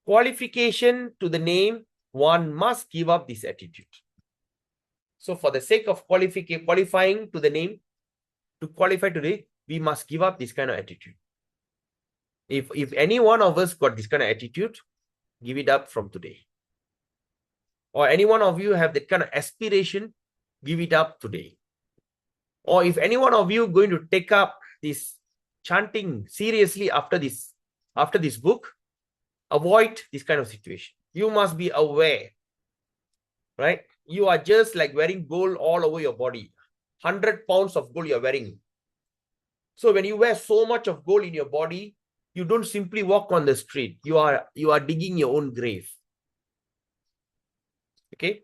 Speaker 1: qualification to the name, one must give up this attitude. So for the sake of qualifying to the name, to qualify today, we must give up this kind of attitude. If any one of us got this kind of attitude, give it up from today. Or any one of you have that kind of aspiration, give it up today. Or if any one of you going to take up this chanting seriously after this book, avoid this kind of situation. You must be aware, right? You are just like wearing gold all over your body. 100 pounds of gold you're wearing. So when you wear so much of gold in your body, you don't simply walk on the street. You are digging your own grave. Okay?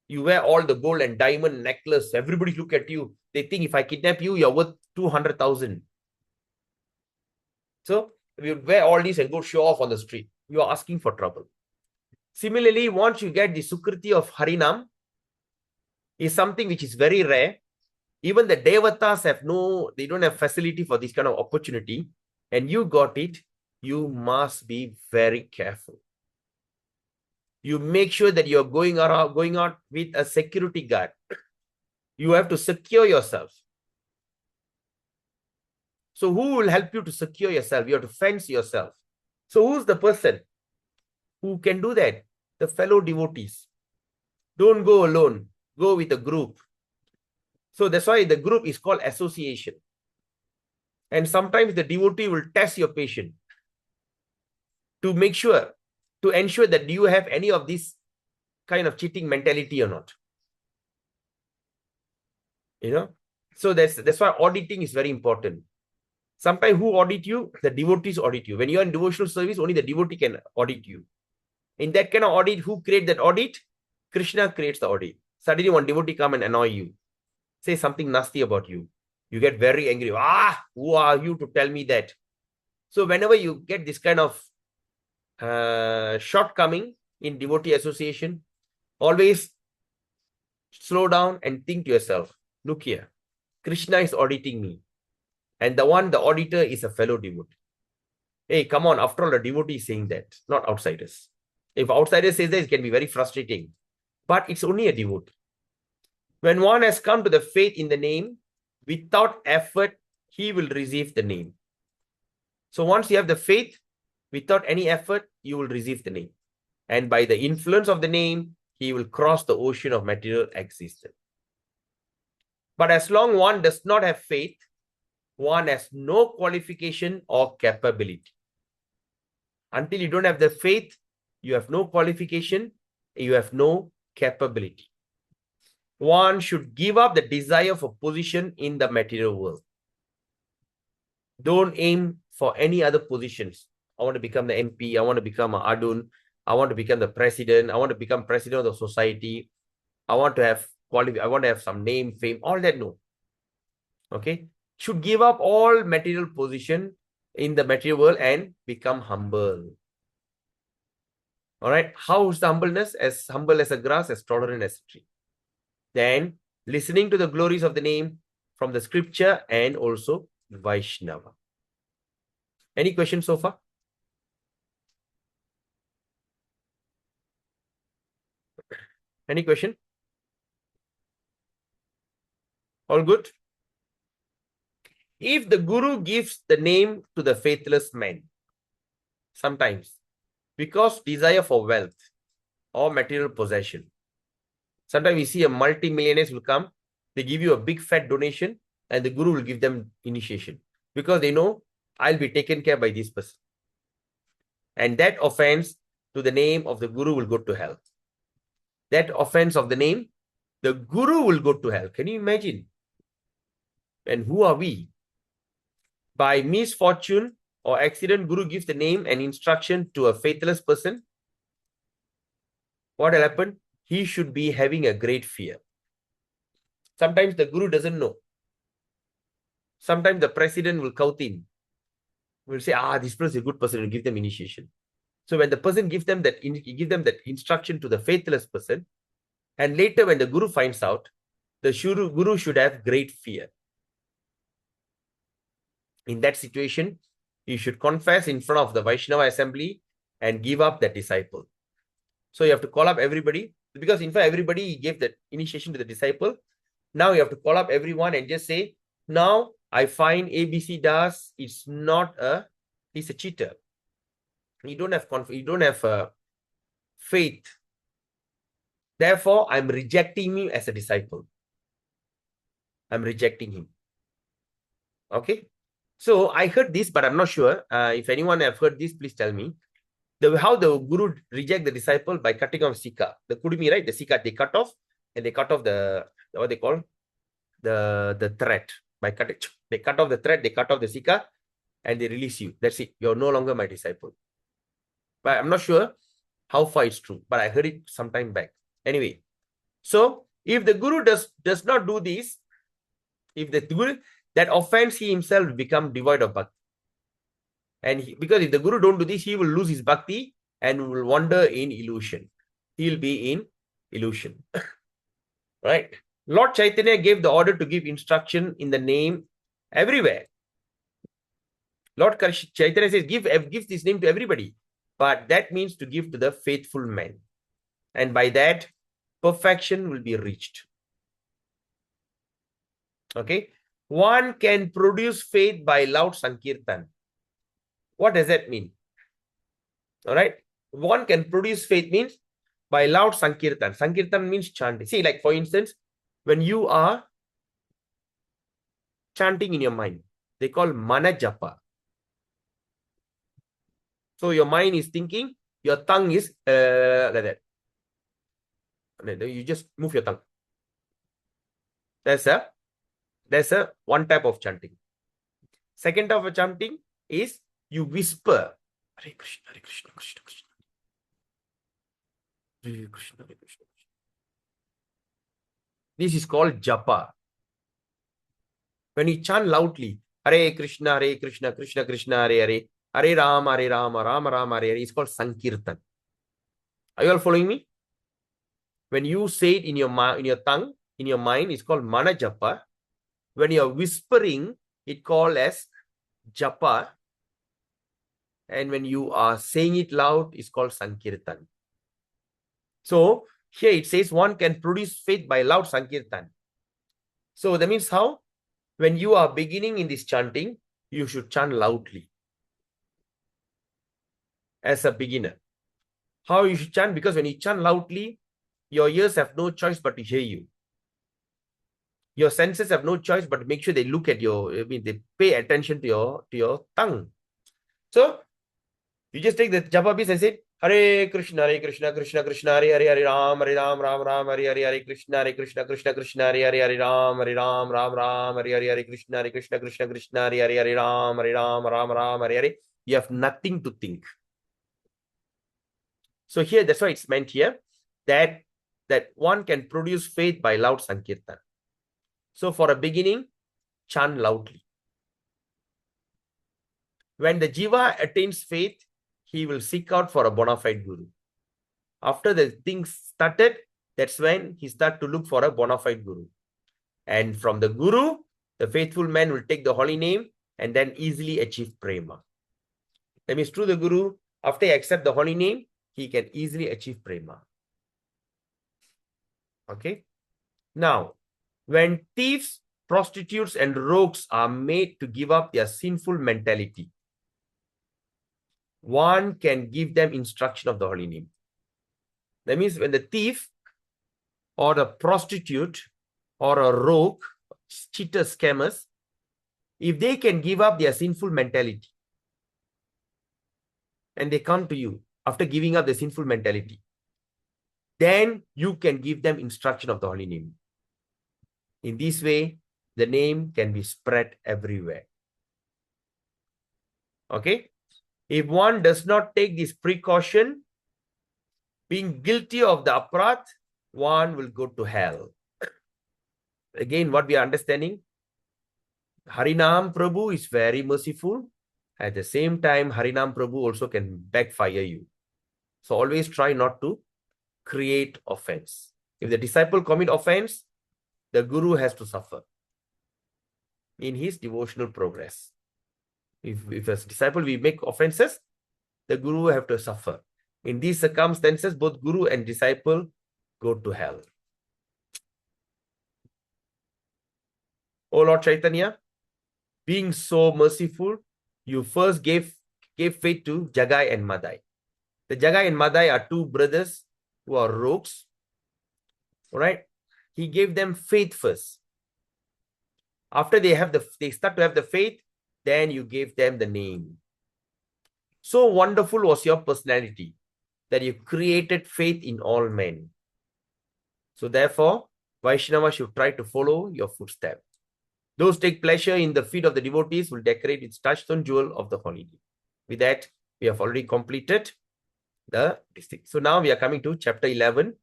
Speaker 1: You wear all the gold and diamond necklace. Everybody look at you. They think if I kidnap you, you're worth 200,000. So you wear all these and go show off on the street. You are asking for trouble. Similarly, once you get the Sukriti of Harinam, is something which is very rare. Even the Devatas they don't have facility for this kind of opportunity, and you got it, you must be very careful. You make sure that you're going out with a security guard. You have to secure yourself. So who will help you to secure yourself? You have to fence yourself. So who's the person who can do that? The fellow devotees. Don't go alone. Go with a group. So that's why the group is called association. And sometimes the devotee will test your patience to ensure that you have any of this kind of cheating mentality or not. So that's why auditing is very important. Sometimes who audit you? The devotees audit you. When you're in devotional service, only the devotee can audit you. In that kind of audit, who create that audit? Krishna creates the audit. Suddenly one devotee come and annoy you, say something nasty about you. You get very angry. Who are you to tell me that? So whenever you get this kind of shortcoming in devotee association, always slow down and think to yourself, look here, Krishna is auditing me. And the auditor is a fellow devotee. Hey, come on, after all, the devotee is saying that, not outsiders. If outsiders say that, it can be very frustrating. But it's only a devotee. When one has come to the faith in the name, without effort, he will receive the name. So once you have the faith, without any effort, you will receive the name. And by the influence of the name, he will cross the ocean of material existence. But as long one does not have faith, one has no qualification or capability. Until you don't have the faith, you have no qualification, you have no capability. One should give up the desire for position in the material world. Don't aim for any other positions. I want to become the MP, I want to become an Adun, I want to become the president, I want to become president of the society, I want to have some name, fame, all that, no. Okay? Should give up all material position in the material world and become humble. All right? How is the humbleness? As humble as a grass, as tolerant as a tree. Then listening to the glories of the name from the scripture and also Vaishnava. Any questions so far? Any question? All good? If the guru gives the name to the faithless man, sometimes because desire for wealth or material possession, sometimes we see a multi-millionaires will come, they give you a big fat donation and the guru will give them initiation because they know I'll be taken care by this person. And that offense to the name of the guru will go to hell. That offense of the name, the guru will go to hell. Can you imagine? And who are we? By misfortune or accident, guru gives the name and instruction to a faithless person. What will happen? He should be having a great fear. Sometimes the guru doesn't know. Sometimes the president will count him. Will say, this person is a good person, and give them initiation. So when the person gives them that instruction to the faithless person, and later when the guru finds out, the guru should have great fear. In that situation, you should confess in front of the Vaishnava assembly and give up that disciple. So you have to call up everybody, because in fact everybody gave that initiation to the disciple. Now you have to call up everyone and just say, now I find ABC Das he's a cheater. You don't have faith. Therefore, I'm rejecting him as a disciple. I'm rejecting him. Okay. So I heard this, but I'm not sure. If anyone have heard this, please tell me. How the guru reject the disciple? By cutting off sika. The kudumi, right? The sika, they cut off, and they cut off what they call the thread. They cut off the thread, they cut off the sika, and they release you. That's it. You're no longer my disciple. But I'm not sure how far it's true, but I heard it some time back. Anyway, so if the guru does not do this, if the guru, that offense, he himself become devoid of bhakti. And because if the Guru don't do this, he will lose his bhakti and will wander in illusion. He will be in illusion. Right? Lord Chaitanya gave the order to give instruction in the name everywhere. Lord Chaitanya says, give this name to everybody. But that means to give to the faithful man. And by that, perfection will be reached. Okay? One can produce faith by loud Sankirtan. What does that mean? All right? One can produce faith means by loud Sankirtan. Sankirtan means chanting. See, like for instance, when you are chanting in your mind, they call mana japa. So your mind is thinking, your tongue is like that. You just move your tongue. That's a one type of chanting. Second type of chanting is you whisper. Hare Krishna, Hare Krishna, Krishna Krishna. Hare Krishna, Hare Krishna. This is called japa. When you chant loudly, Hare Krishna, Krishna Krishna, Hare Hare, Hare Rama, Rama Rama, Hare Hare, it's called Sankirtan. Are you all following me? When you say it in your tongue, in your mind, it's called mana japa. When you're whispering, it's called as japa. And when you are saying it loud, it's called Sankirtan. So here it says one can produce faith by loud Sankirtan. So that means how? When you are beginning in this chanting, you should chant loudly as a beginner. How you should chant? Because when you chant loudly, your ears have no choice but to hear you. Your senses have no choice but to make sure they look at they pay attention to your tongue. So you just take the japa piece and say, Hare Krishna, Krishna Krishna, Hare Hare, Hare Ram, Ram Ram, Hare Hare, Hare Krishna, Krishna Krishna, Hare Hare, Hare Ram, Ram Ram, Hare Hare, Hare Krishna, Krishna Krishna, Hare Hare, Hare Ram, Ram, Hare Hare. You have nothing to think. So here, that's why it's meant here that one can produce faith by loud Sankirtan. So for a beginning, chant loudly. When the jiva attains faith, he will seek out for a bona fide guru. After the things started, that's when he starts to look for a bona fide guru. And from the guru, the faithful man will take the holy name and then easily achieve prema. That means through the guru, after he accepts the holy name, he can easily achieve prema. Okay. Now, when thieves, prostitutes, and rogues are made to give up their sinful mentality, one can give them instruction of the holy name. That means when the thief or the prostitute or a rogue, cheaters, scammers, if they can give up their sinful mentality and they come to you after giving up the sinful mentality, then you can give them instruction of the holy name. In this way, the name can be spread everywhere. Okay? If one does not take this precaution, being guilty of the aparat, one will go to hell. Again, what we are understanding, Harinam Prabhu is very merciful. At the same time, Harinam Prabhu also can backfire you. So always try not to create offense. If the disciple commit offense, the guru has to suffer in his devotional progress. If a disciple will make offenses, the guru have to suffer. In these circumstances, both guru and disciple go to hell. O Lord Chaitanya, being so merciful, you first gave faith to Jagai and Madai. The Jagai and Madai are two brothers who are rogues. All right? He gave them faith first. After they start to have the faith, then you gave them the name. So wonderful was your personality that you created faith in all men. So therefore, Vaishnava should try to follow your footsteps. Those take pleasure in the feet of the devotees will decorate its touchstone jewel of the holy name. With that, we have already completed the district. So now we are coming to chapter 11.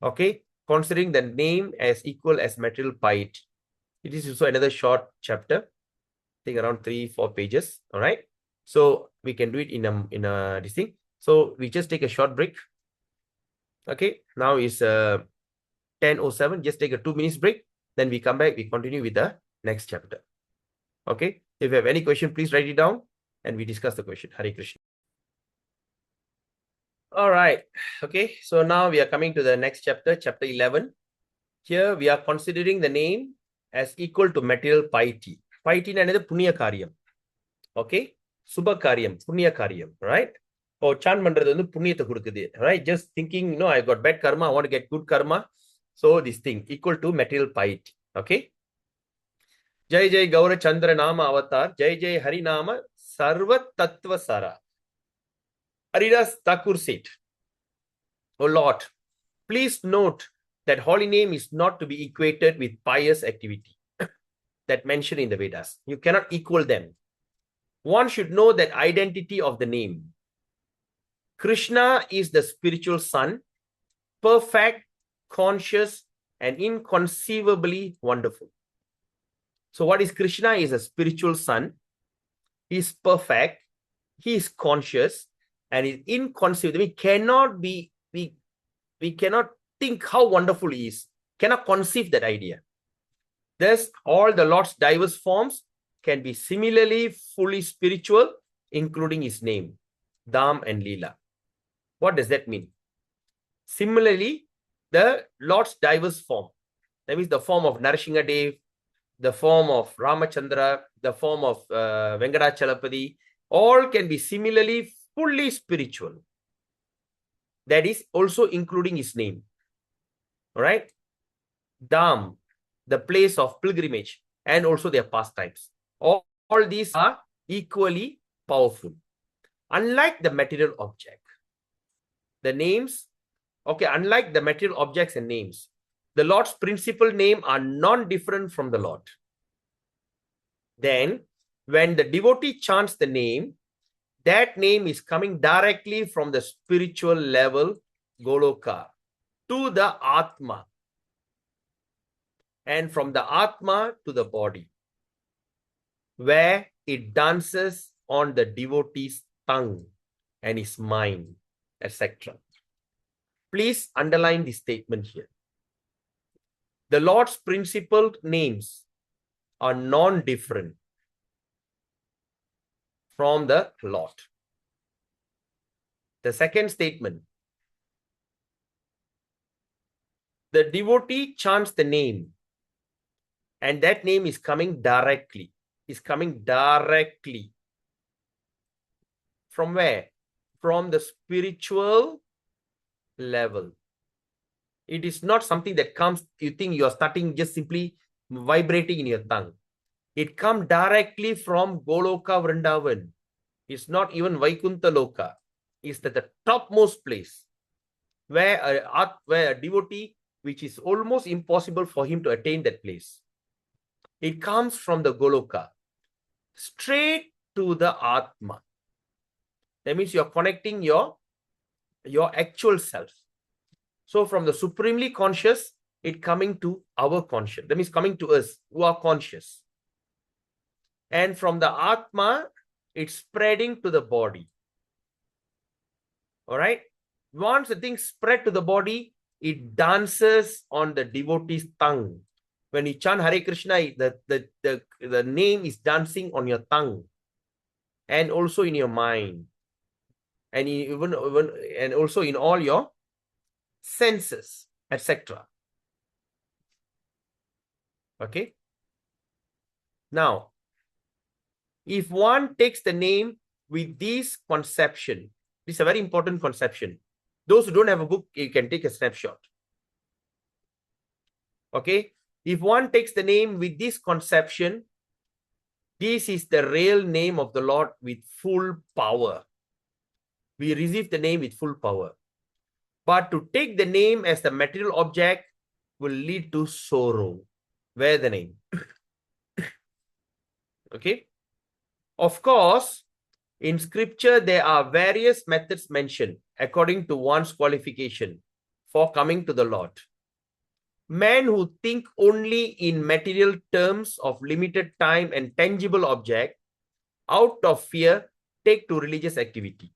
Speaker 1: Okay, considering the name as equal as material piety. It is also another short chapter, I think around 3-4 pages. All right. So we can do it in a this thing. So we just take a short break. Okay, now is 10:07. Just take a 2 minutes break. Then we come back. We continue with the next chapter. Okay. If you have any question, please write it down and we discuss the question. Hare Krishna. All right. Okay. So now we are coming to the next chapter, chapter 11. Here we are considering the name as equal to material piety. Piety is punya karyam. Okay. Subha karyam, punya karyam, right? Oh, chan mandrathu vandu punyatha kudukudhu, right? Just thinking, I got bad karma, I want to get good karma. So this thing equal to material piety. Okay. Jai Jai Gaura Chandra Nama Avatar, Jai Jai Hari Nama Sarva Tattva Sara. Haridas Thakur said, "O Lord, please note that holy name is not to be equated with pious activity that mentioned in the Vedas. You cannot equal them. One should know that identity of the name. Krishna is the spiritual son, perfect, conscious, and inconceivably wonderful." So what is Krishna? He is a spiritual son. He is perfect. He is conscious and is inconceivable. We cannot think how wonderful he is. Cannot conceive that idea. Thus, all the Lord's diverse forms can be similarly fully spiritual, including his name, Dham and Leela. What does that mean? Similarly, the Lord's diverse form, that means the form of Narsingadev, the form of Ramachandra, the form of Venkatachalapati, all can be similarly fully spiritual. That is also including his name. All right? Dham, the place of pilgrimage, and also their pastimes. All these are equally powerful. Unlike the material object, the names, okay, unlike the material objects and names, the Lord's principal name are non-different from the Lord. Then, when the devotee chants the name, that name is coming directly from the spiritual level, Goloka, to the Atma, and from the Atma to the body, where it dances on the devotee's tongue and his mind, etc. Please underline this statement here. The Lord's principal names are non-different from the Lord. The second statement, the devotee chants the name and that name is coming directly. From where? From the spiritual level. It is not something that comes, you think you are starting just simply vibrating in your tongue. It comes directly from Goloka Vrindavan. It's not even Vaikuntha Loka. It's at the topmost place where a devotee, which is almost impossible for him to attain that place. It comes from the Goloka straight to the Atma. That means you're connecting your actual self. So from the supremely conscious, it coming to our conscious. That means coming to us who are conscious. And from the Atma, it's spreading to the body. All right. Once the thing spread to the body, it dances on the devotee's tongue. When you chant Hare Krishna, the name is dancing on your tongue and also in your mind, and even and also in all your senses, etc. Okay. Now, if one takes the name with this conception, this is a very important conception. Those who don't have a book, you can take a snapshot. Okay. If one takes the name with this conception, this is the real name of the Lord with full power. We receive the name with full power. But to take the name as the material object will lead to sorrow. Where the name? Okay. Of course, in scripture, there are various methods mentioned according to one's qualification for coming to the Lord. Men who think only in material terms of limited time and tangible object, out of fear, take to religious activity.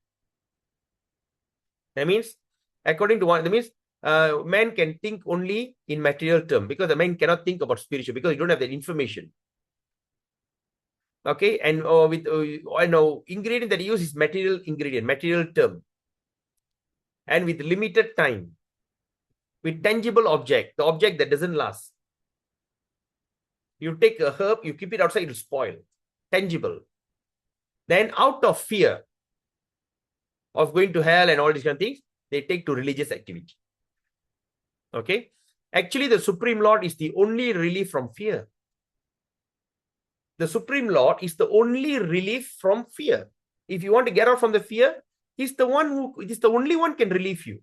Speaker 1: That means, according to one, that means man can think only in material term, because the man cannot think about spiritual because you don't have that information. Okay, and with I know ingredient that you use is material ingredient, material term, and with limited time, with tangible object, the object that doesn't last. You take a herb, you keep it outside, it will spoil. Tangible. Then out of fear of going to hell and all these kind of things, they take to religious activity. Okay. Actually, the Supreme Lord is the only relief from fear. The Supreme Lord is the only relief from fear. If you want to get out from the fear, he's the one who is the only one can relieve you.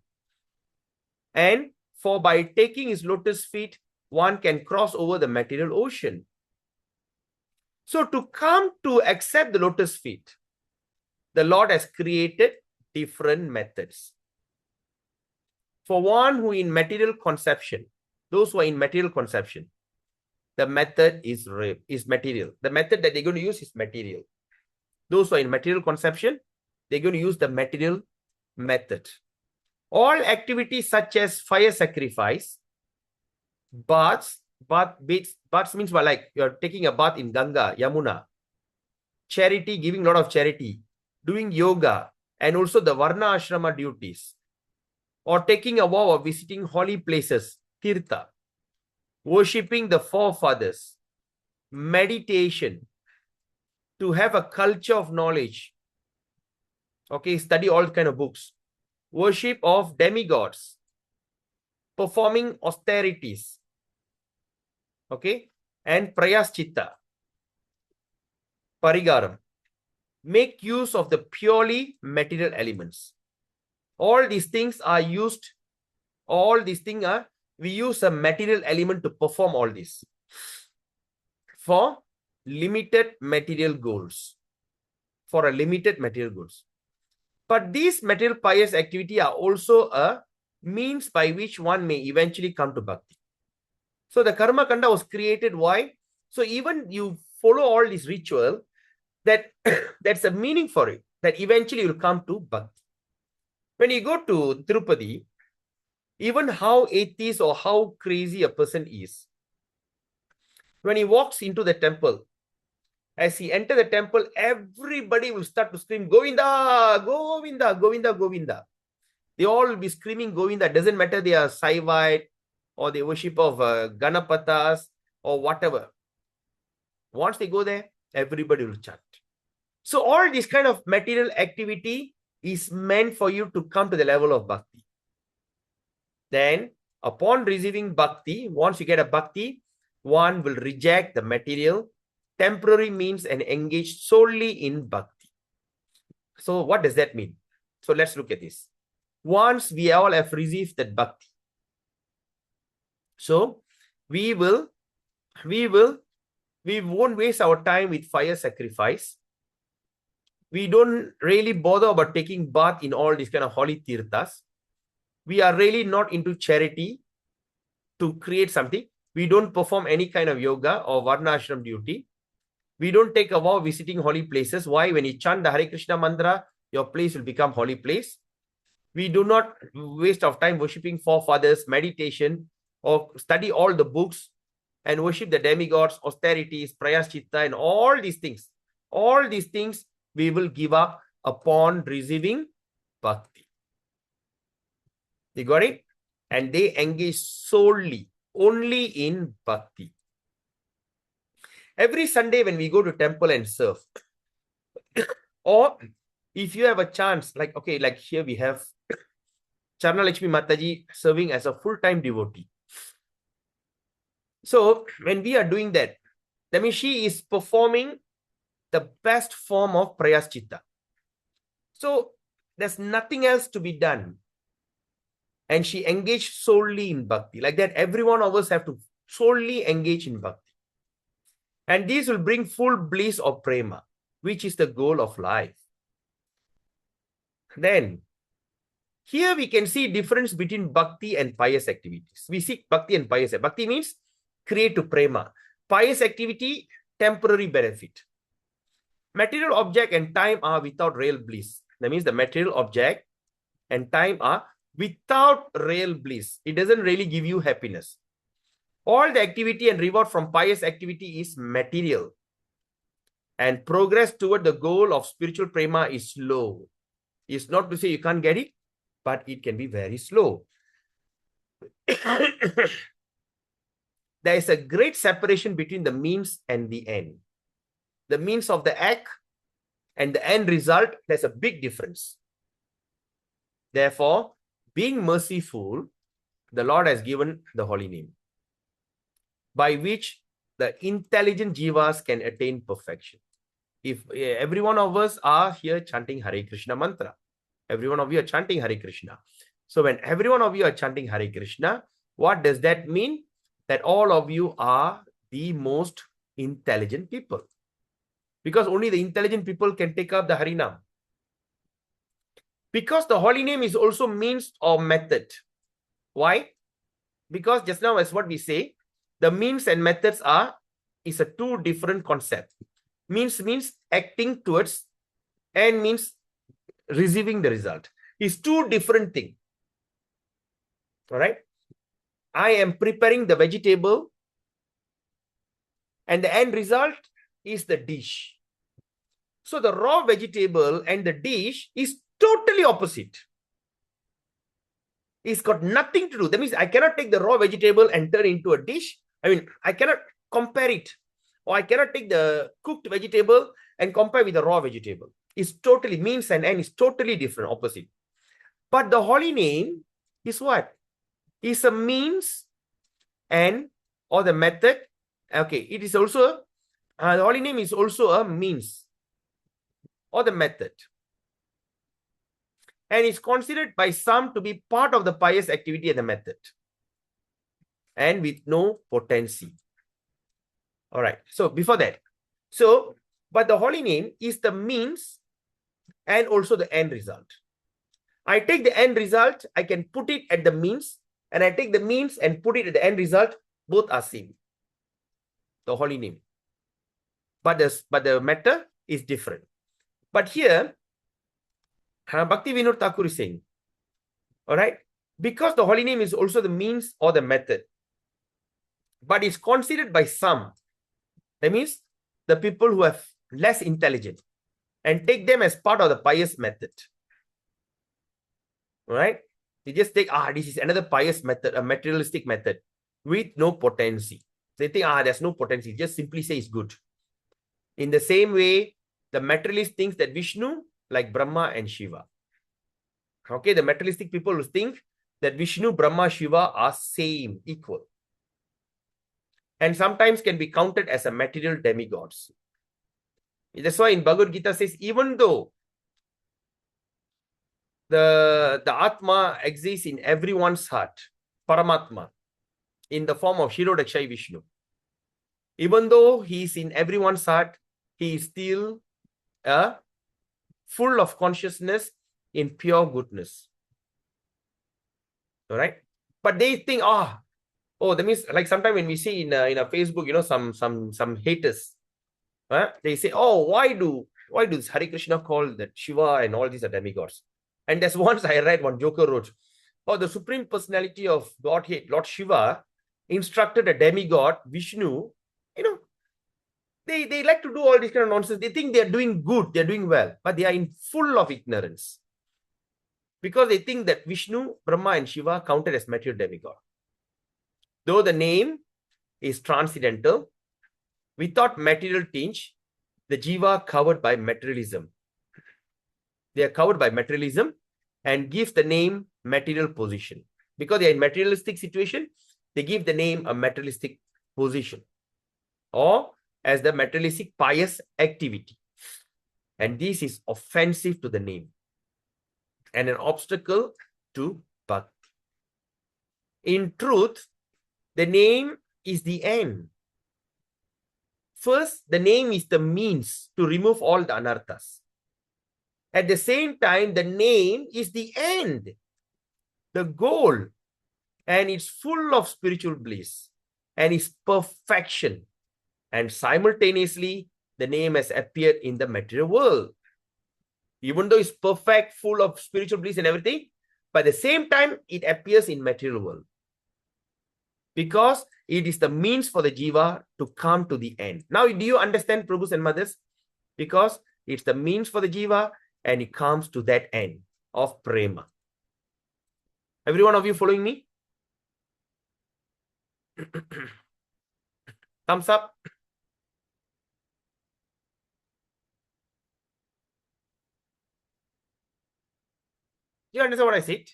Speaker 1: And for by taking his lotus feet, one can cross over the material ocean. So to come to accept the lotus feet, the Lord has created different methods. For one who in material conception, those who are in material conception, the method is material. The method that they're going to use is material. Those who are in material conception, they're going to use the material method. All activities such as fire sacrifice, baths means what, like you're taking a bath in Ganga, Yamuna, charity, giving a lot of charity, doing yoga, and also the Varna Ashrama duties, or taking a vow of visiting holy places, Tirtha, worshipping the forefathers, meditation, to have a culture of knowledge, okay, study all kind of books, worship of demigods, performing austerities, okay, and prayaschitta, parigaram, make use of the purely material elements. All these things are used, we use a material element to perform all this for limited material goals, for a limited material goals. But these material pious activity are also a means by which one may eventually come to bhakti. So the karma kanda was created. Why? So even you follow all this ritual, that's a meaning for it, that eventually you'll come to bhakti. When you go to Tirupati, even how atheist or how crazy a person is, when he walks into the temple, as he enters the temple, everybody will start to scream, Govinda, Govinda, Govinda, Govinda. They all will be screaming Govinda. Doesn't matter they are Saivite or they worship of Ganapatas or whatever. Once they go there, everybody will chant. So all this kind of material activity is meant for you to come to the level of bhakti. Then, upon receiving bhakti, once you get a bhakti, one will reject the material, temporary means, and engage solely in bhakti. So what does that mean? So let's look at this. Once we all have received that bhakti, so we won't waste our time with fire sacrifice. We don't really bother about taking bath in all these kind of holy tirthas. We are really not into charity to create something. We don't perform any kind of yoga or varnashram duty. We don't take a vow visiting holy places. Why? When you chant the Hare Krishna mantra, your place will become holy place. We do not waste our time worshipping forefathers, meditation, or study all the books and worship the demigods, austerities, prayaschitta, and all these things. All these things we will give up upon receiving bhakti. You got it? And they engage solely, only in bhakti. Every Sunday when we go to temple and serve, or if you have a chance, like, okay, like here we have Charna Lakshmi Mataji serving as a full-time devotee. So when we are doing that, that means she is performing the best form of prayaschitta. So there's nothing else to be done. And she engaged solely in bhakti. Like that, every one of us have to solely engage in bhakti. And these will bring full bliss of prema, which is the goal of life. Then, here we can see difference between bhakti and pious activities. We see bhakti and pious. Bhakti means create to prema. Pious activity, temporary benefit. Material object and time are without real bliss. That means the material object and time are without real bliss. It doesn't really give you happiness. All the activity and reward from pious activity is material. And progress toward the goal of spiritual prema is slow. It's not to say you can't get it, but it can be very slow. There is a great separation between the means and the end. The means of the act and the end result, there's a big difference. Therefore, being merciful, the Lord has given the holy name, by which the intelligent jivas can attain perfection. If every one of us are here chanting Hare Krishna mantra, every one of you are chanting Hare Krishna. So when every one of you are chanting Hare Krishna, what does that mean? That all of you are the most intelligent people. Because only the intelligent people can take up the Harinam. Because the holy name is also means or method. Why? Because just now, as what we say, the means and methods is a two different concept. Means acting towards, and means receiving the result. It's two different things. All right. I am preparing the vegetable, and the end result is the dish. So the raw vegetable and the dish is totally opposite. It's got nothing to do. That means I cannot take the raw vegetable and turn into a dish. I mean, I cannot compare it. Or I cannot take the cooked vegetable and compare with the raw vegetable. It's totally, means and end is totally different, opposite. But the holy name is what? Is a means and or the method. Okay, it is also, the holy name is also a means or the method. And is considered by some to be part of the pious activity and the method. And with no potency. All right. So before that. So, but the holy name is the means and also the end result. I take the end result, I can put it at the means, and I take the means and put it at the end result. Both are same. The holy name. But the matter is different. But here, Bhakti Vinod Thakur is saying, all right, because the holy name is also the means or the method, but it's considered by some. That means the people who have less intelligence and take them as part of the pious method. All right, they just take, this is another pious method, a materialistic method with no potency. They think, there's no potency. Just simply say it's good. In the same way, the materialist thinks that Vishnu like Brahma and Shiva. Okay, the materialistic people will think that Vishnu, Brahma, Shiva are same, equal. And sometimes can be counted as a material demigods. That's why in Bhagavad Gita says, even though the Atma exists in everyone's heart, Paramatma, in the form of Shirodakshai Vishnu, even though he is in everyone's heart, he is still full of consciousness in pure goodness. All right. But they think, that means like sometimes when we see in a Facebook, some haters, they say, why does Hare Krishna call that Shiva and all these are demigods? And there's once I read, one joker wrote, the Supreme Personality of Godhead, Lord Shiva, instructed a demigod, Vishnu, they like to do all this kind of nonsense. They think they're doing good, they're doing well, but they are in full of ignorance. Because they think that Vishnu, Brahma, and Shiva counted as material demigod. Though the name is transcendental, without material tinge, the jiva covered by materialism. They are covered by materialism and give the name material position. Because they are in materialistic situation, they give the name a materialistic position. Or as the materialistic pious activity. And this is offensive to the name and an obstacle to bhakti. In truth, the name is the end. First, the name is the means to remove all the anarthas. At the same time, the name is the end, the goal, and it's full of spiritual bliss and its perfection. And simultaneously, the name has appeared in the material world. Even though it's perfect, full of spiritual bliss and everything, but at the same time, it appears in material world. Because it is the means for the jiva to come to the end. Now, do you understand, Prabhus and mothers? Because it's the means for the jiva and it comes to that end of prema. Every one of you following me? Thumbs up. Do you understand what I said?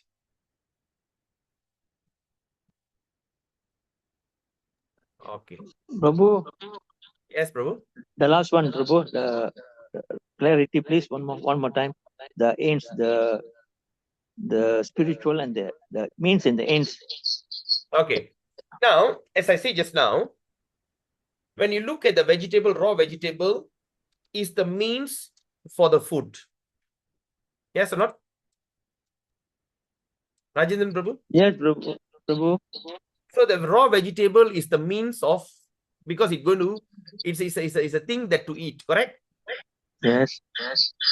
Speaker 1: Okay.
Speaker 2: Prabhu,
Speaker 1: Yes, Prabhu.
Speaker 2: the last one, Prabhu, the clarity, please, one more time. The ends, the spiritual and the means and the ends.
Speaker 1: Okay. Now, as I said just now, when you look at the vegetable, raw vegetable is the means for the food. Yes or not? Rajendran Prabhu?
Speaker 2: Yes, Prabhu. Prabhu.
Speaker 1: So the raw vegetable is the means of, because it's a thing that to eat, correct?
Speaker 2: Yes.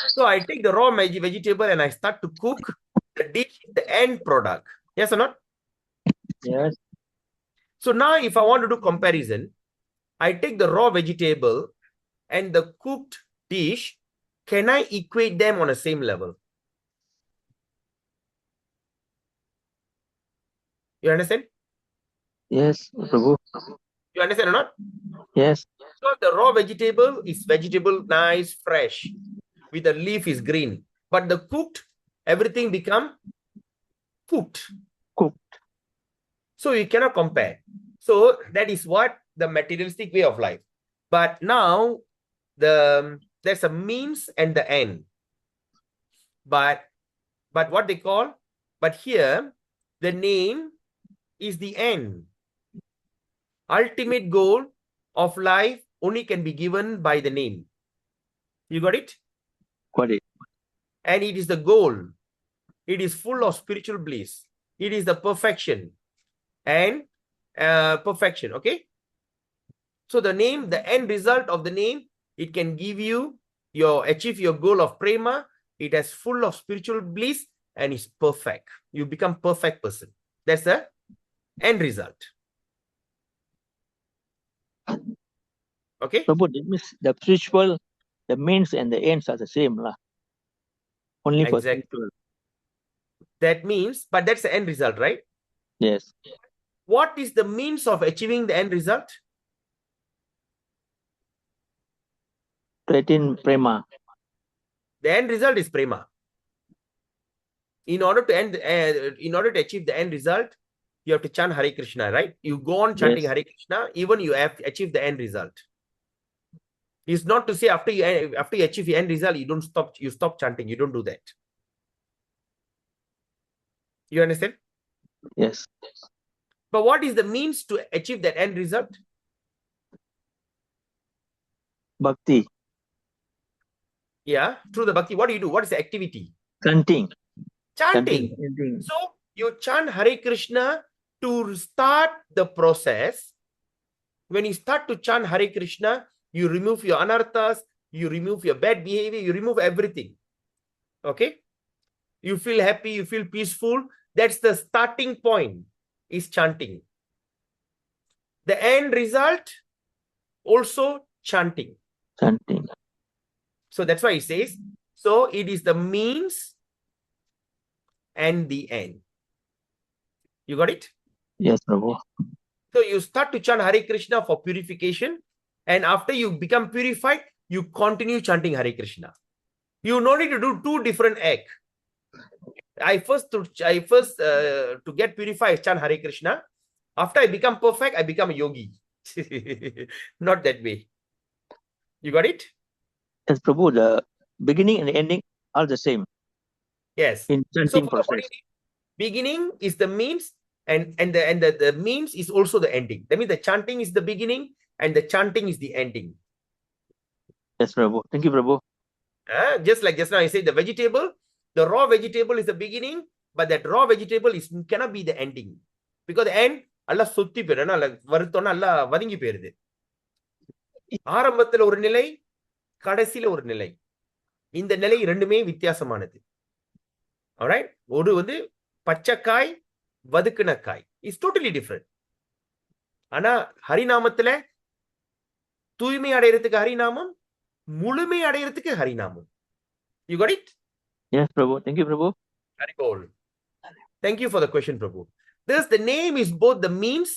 Speaker 1: So I take the raw vegetable and I start to cook the dish, the end product. Yes or not?
Speaker 2: Yes.
Speaker 1: So now if I want to do comparison, I take the raw vegetable and the cooked dish. Can I equate them on the same level? You understand?
Speaker 2: Yes, Prabhu.
Speaker 1: You understand or not?
Speaker 2: Yes.
Speaker 1: So the raw vegetable is vegetable, nice, fresh, with the leaf is green. But the cooked, everything become cooked.
Speaker 2: Cooked.
Speaker 1: So you cannot compare. So that is what the materialistic way of life. But now there's a means and the end. But what they call, but here the name is the end. Ultimate goal of life only can be given by the name. You got it?
Speaker 2: Got it.
Speaker 1: And it is the goal. It is full of spiritual bliss. It is the perfection and perfection. Okay. So the name, the end result of the name, it can give you achieve your goal of prema. It has full of spiritual bliss and is perfect. You become perfect person. That's the end result. Okay.
Speaker 2: Prabhu, that means the spiritual, the means and the ends are the same, lah. Only for spiritual.
Speaker 1: That means, but that's the end result, right?
Speaker 2: Yes.
Speaker 1: What is the means of achieving the end result?
Speaker 2: Platin prema.
Speaker 1: The end result is prema. In order to achieve the end result, you have to chant Hare Krishna, right? You go on chanting Hare Krishna, even you have achieved the end result. It's not to say after you achieve the end result, you stop chanting. You don't do that. You understand?
Speaker 2: Yes.
Speaker 1: But what is the means to achieve that end result?
Speaker 2: Bhakti.
Speaker 1: Yeah, through the bhakti. What do you do? What is the activity?
Speaker 2: Chanting.
Speaker 1: Chanting. So you chant Hare Krishna to start the process. When you start to chant Hare Krishna, you remove your anarthas, you remove your bad behavior, you remove everything. Okay? You feel happy, you feel peaceful. That's the starting point, is chanting. The end result, also chanting.
Speaker 2: Chanting.
Speaker 1: So that's why it says, so it is the means and the end. You got it?
Speaker 2: Yes, Prabhu.
Speaker 1: So you start to chant Hare Krishna for purification. And after you become purified, you continue chanting Hare Krishna. You no need to do two different acts. I first to get purified, chant Hare Krishna. After I become perfect, I become a yogi. Not that way. You got it?
Speaker 2: Yes, Prabhu, the beginning and the ending are the same.
Speaker 1: Yes.
Speaker 2: In chanting process.
Speaker 1: Beginning is the means, and the means is also the ending. That means the chanting is the beginning and the chanting is the ending.
Speaker 2: Yes, Prabhu. Thank you, Prabhu.
Speaker 1: Just like just now I said, the vegetable, the raw vegetable is the beginning, but that raw vegetable cannot be the ending. Because the end, Allah சுத்தி போயிடும். வருத்தம்னா Allah வதங்கி போயிருது. ஆரம்பத்துல ஒரு நிலை, கடைசியில ஒரு நிலை. இந்த நிலை ரெண்டுமே வித்தியாசமானது. alright, ஒரு வந்து பச்சைக்காய் வதுக்குன காய் இஸ் டோட்டலி டிஃபரெண்ட். ஆனா ஹரிநாமத்துல தூய்மை அடையறதுக்கு ஹரிநாமம், முழுமை அடையறதுக்கு ஹரிநாமம். You got it?
Speaker 2: Yes, Prabhu. Thank you, Prabhu.
Speaker 1: Very cool. Thank you for the question, Prabhu. Thus, the name is both the means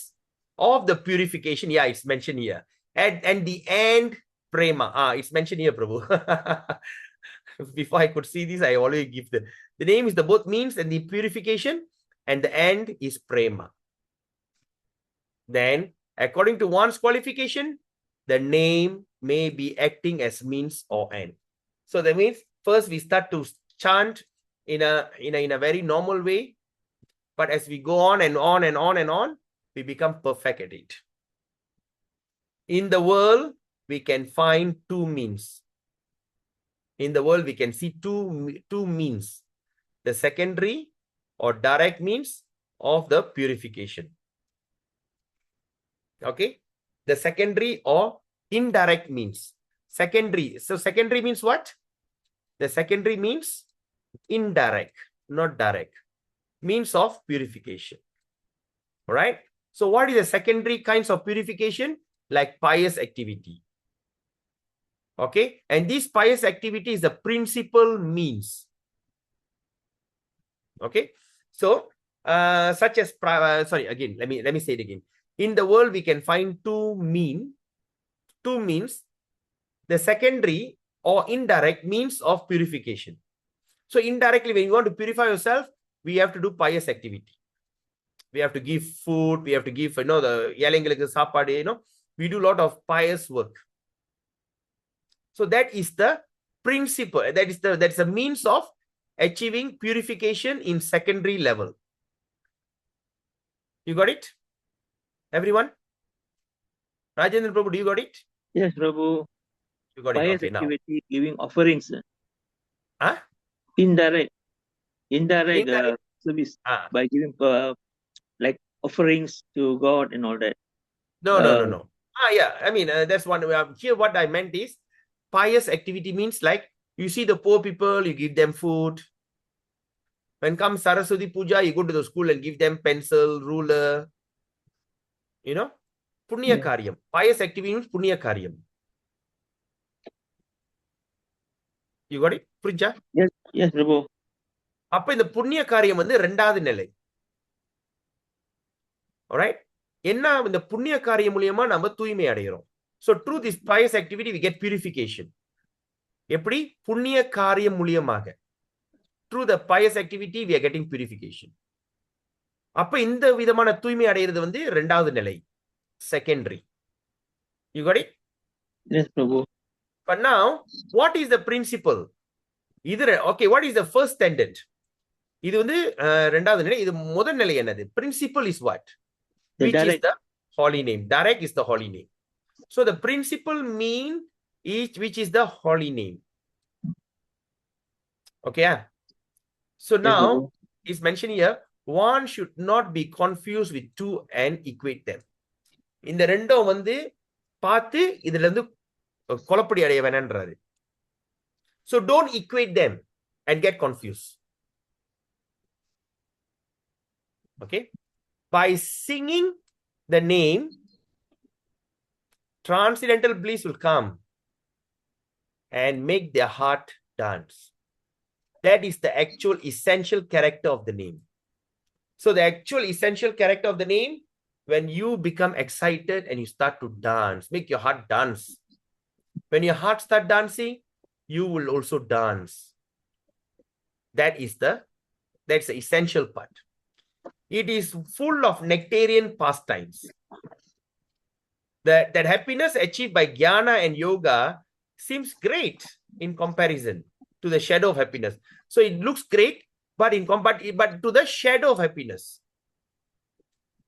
Speaker 1: of the purification. Yeah, it's mentioned here. And the end, prema. It's mentioned here, Prabhu. Before I could see this, I always give the name is the both means and the purification, and the end is prema. Then, according to one's qualification, the name may be acting as means or end. So that means first we start to chant in a very normal way, but as we go on and on and on and on, we become perfect at it. In the world, we can find two means. In the world, we can see two means. The secondary or direct means of the purification. Okay? The secondary or indirect means. Secondary. So secondary means what? The secondary means indirect, not direct. Means of purification. All right? So what is the secondary kinds of purification? Like pious activity. Okay? And this pious activity is the principal means. Okay? So, such as, sorry, again, let me say it again. In the world, we can find two means, the secondary or indirect means of purification. So indirectly, when you want to purify yourself, we have to do pious activity. We have to give food, we have to give, the ஏழைங்களுக்கு சாப்பாடு, we do a lot of pious work. So that is the principle, that's a means of achieving purification in secondary level. You got it? Everyone? Rajendra Prabhu, do you got it?
Speaker 2: Yes, Prabhu.
Speaker 1: You got
Speaker 2: Pious
Speaker 1: it. Okay,
Speaker 2: activity, giving offerings.
Speaker 1: Huh?
Speaker 2: Indirect
Speaker 1: Indirect.
Speaker 2: service by giving like offerings to God and all that.
Speaker 1: No. Yeah, I mean, that's one. Here, what I meant is pious activity means like you see the poor people, you give them food. When comes Saraswati Puja, you go to the school and give them pencil, ruler. Punya Karyam. Pious activity means Punya Karyam. You got it? Puja?
Speaker 2: Yes, Prabhu.
Speaker 1: அப்ப இந்த புண்ணிய காரியம் வந்து ரெண்டாவது நிலை. Alright? என்ன இந்த புண்ணிய காரியம் மூலமா நம்ம தூய்மை அடைகிறோம். So through this pious activity we get purification. எப்படி? புண்ணிய காரியம் மூலமாக. Through the pious activity we are getting purification. அப்ப இந்த விதமான தூய்மை அடைகிறது வந்து ரெண்டாவது நிலை. Secondary. You got it?
Speaker 2: Yes, Prabhu.
Speaker 1: But now, what is the principle? Okay, what is the first standard? இது வந்து ரெண்டாவது நிலை. இது முதல் நிலை என்னது? Principle is what? Which is the holy name. Direct is the holy name. So the principle mean which is the holy name. Okay. So now it's mentioned here, one should not be confused with two and equate them. இந்த ரெண்டும் வந்து பார்த்து இதுல இருந்து குழப்படி அடைய வேணான்றாரு. So don't equate them and get confused. Okay. By singing the name, transcendental bliss will come and make their heart dance. That is the actual essential character of the name. So the actual essential character of the name, when you become excited and you start to dance, make your heart dance. When your heart start dancing, you will also dance. That's the essential part. It is full of nectarian pastimes. That happiness achieved by jnana and yoga seems great in comparison to the shadow of happiness. So it looks great, but to the shadow of happiness.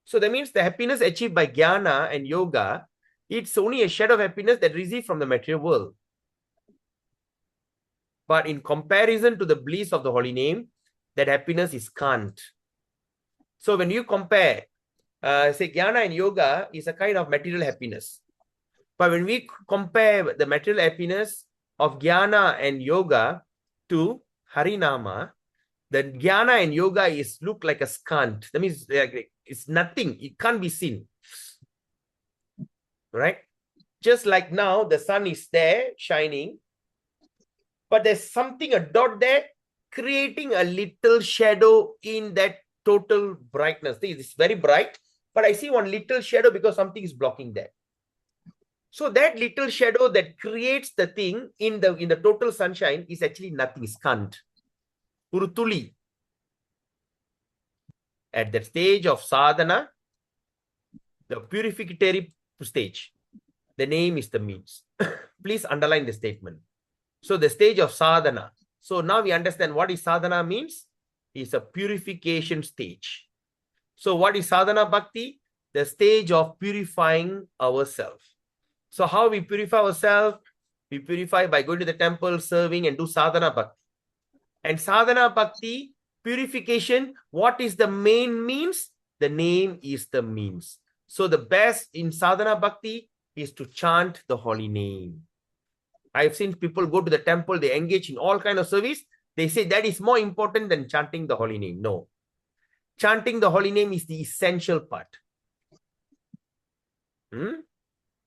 Speaker 1: So that means the happiness achieved by jnana and yoga, it's only a shadow of happiness that received from the material world. But in comparison to the bliss of the holy name, that happiness is scant. So when you compare, say jnana and yoga is a kind of material happiness. But when we compare the material happiness of Jnana and Yoga to Harinama, the Jnana and Yoga is look like a skant. That means it's nothing. It can't be seen. Right? Just like now, the sun is there shining, but there's something, a dot there, creating a little shadow in that total brightness. It's very bright, but I see one little shadow because something is blocking that. So that little shadow that creates the thing in the total sunshine is actually nothing, skant. Urutuli. At that stage of sadhana, the purificatory stage, the name is the means. Please underline the statement. So the stage of sadhana. So now we understand what is sadhana means. It's a purification stage. So what is sadhana bhakti? The stage of purifying ourselves. So how we purify ourselves? We purify by going to the temple, serving, and do sadhana bhakti. And sadhana bhakti, purification, what is the main means? The name is the means. So the best in sadhana bhakti is to chant the holy name. I've seen people go to the temple, they engage in all kind of service. They say that is more important than chanting the holy name. No. Chanting the holy name is the essential part.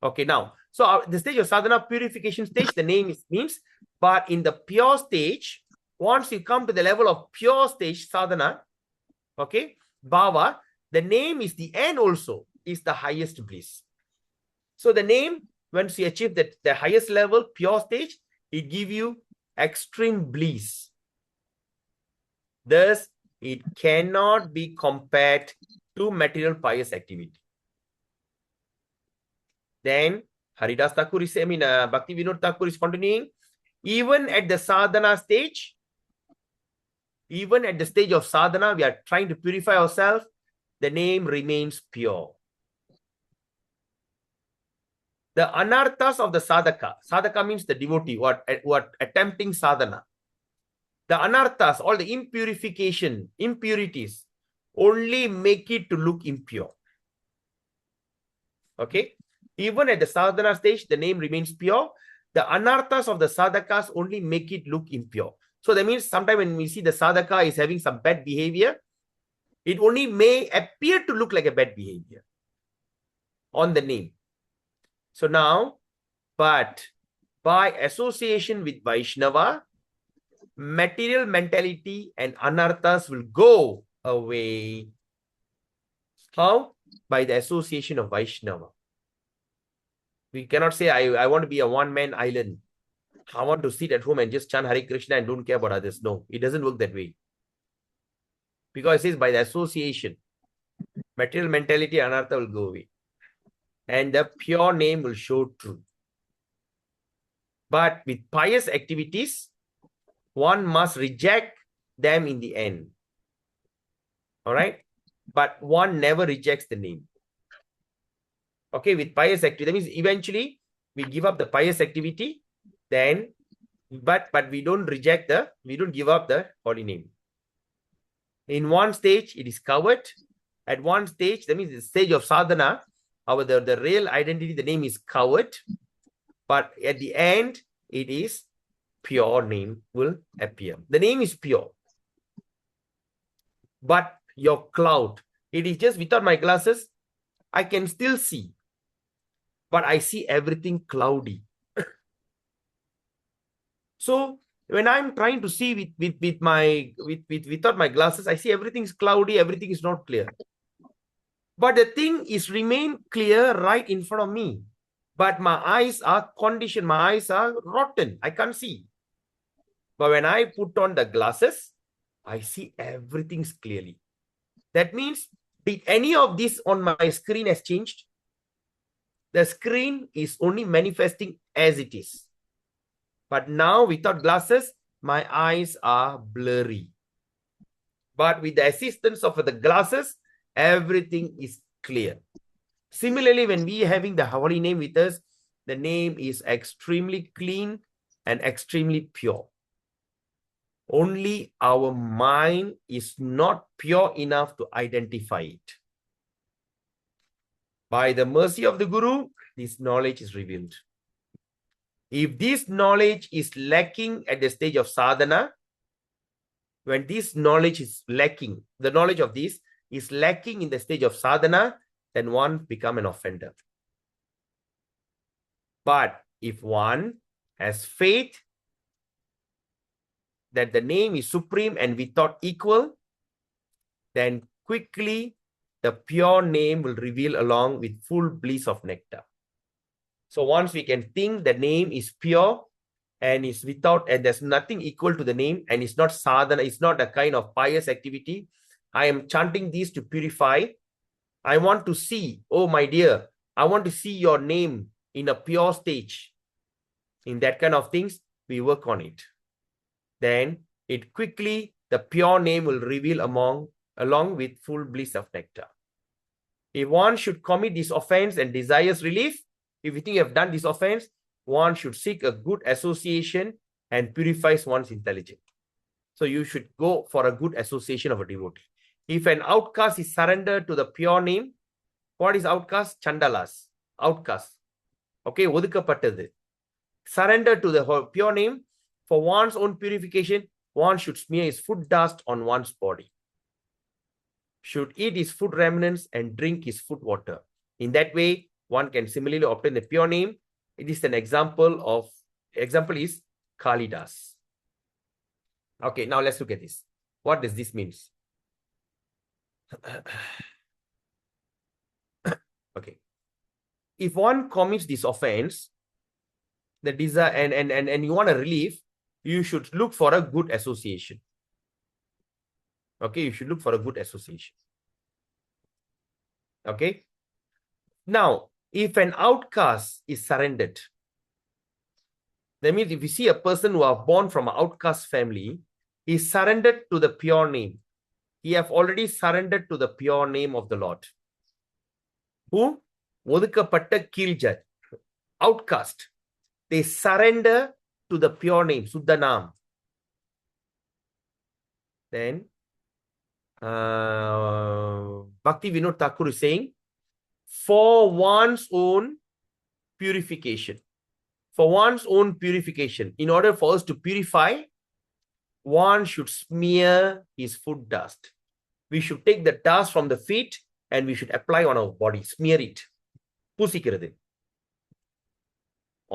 Speaker 1: Okay, now, so the stage of sadhana, purification stage, the name is means, but in the pure stage, once you come to the level of pure stage, sadhana, okay, bhava, the name is the end also, is the highest bliss. So the name, once you achieve the highest level, pure stage, it gives you extreme bliss. Thus, it cannot be compared to material pious activity. Then, Haridas Thakur is, Bhakti Vinod Thakur is continuing. Even at the sadhana stage, even at the stage of sadhana, we are trying to purify ourselves. The name remains pure. The anarthas of the sadhaka means the devotee, what attempting sadhana. The anarthas, all the impurities, only make it to look impure. Okay? Even at the sadhana stage, the name remains pure. The anarthas of the sadhakas only make it look impure. So that means sometimes when we see the sadhaka is having some bad behavior, it only may appear to look like a bad behavior on the name. So now, but by association with Vaishnava, material mentality and anarthas will go away. How? By the association of Vaishnava. We cannot say, I want to be a one-man island. I want to sit at home and just chant Hare Krishna and don't care about others. No, it doesn't work that way. Because it says by the association, material mentality, anartha will go away. And the pure name will show true. But with pious activities, one must reject them in the end. All right? But one never rejects the name. Okay, with pious activity, that means eventually we give up the pious activity, then, but we don't we don't give up the holy name. In one stage, it is covered. At one stage, that means the stage of sadhana, the real identity, the name is covered. But at the end, it is pure name will appear. The name is pure. But your cloud, it is just without my glasses, I can still see. But I see everything cloudy. So when I'm trying to see without my glasses, I see everything is cloudy, everything is not clear. But the thing is remain clear right in front of me. But my eyes are conditioned, my eyes are rotten. I can't see. But when I put on the glasses, I see everything clearly. That means, did any of this on my screen has changed? The screen is only manifesting as it is. But now without glasses, my eyes are blurry. But with the assistance of the glasses, everything is clear. Similarly, when we are having the holy name with us, the name is extremely clean and extremely pure. Only our mind is not pure enough to identify it. By the mercy of the Guru, this knowledge is revealed. If this knowledge is lacking at the stage of sadhana, when this knowledge is lacking, the knowledge of this is lacking in the stage of sadhana, then one become an offender. But if one has faith that the name is supreme and without equal, then quickly the pure name will reveal along with full bliss of nectar. So once we can think the name is pure and is without, and there's nothing equal to the name, and it's not sadhana, it's not a kind of pious activity. I am chanting these to purify. I want to see, oh my dear, I want to see your name in a pure stage. In that kind of things, we work on it. Then it quickly, the pure name will reveal along with full bliss of nectar. If one should commit this offense and desires relief, if you think you have done this offense, one should seek a good association and purifies one's intelligence. So you should go for a good association of a devotee. If an outcast is surrendered to the pure name, what is outcast? Chandalas, outcast. Okay, ஒதுக்கப்பட்டது. Surrender to the pure name. For one's own purification, one should smear his food dust on one's body. Should eat his food remnants and drink his food water. In that way, one can similarly obtain the pure name. It is an example is Kalidas. Okay, now let's look at this. What does this mean? Okay. If one commits this offense, the desire and you want a relief, you should look for a good association. Okay, you should look for a good association. Okay. Now, if an outcast is surrendered, that means if you see a person who are born from an outcast family, he is surrendered to the pure name. He have already surrendered to the pure name of the Lord. Who? ஒதுக்கப்பட்ட கீழ்ஜாதி, outcast. They surrender to the pure name, Suddhanam. Then, Bhakti Vinod Thakur is saying, for one's own purification, in order for us to purify, one should smear his foot dust. We should take the dust from the feet and we should apply on our body, smear it. பூசிக்கிறது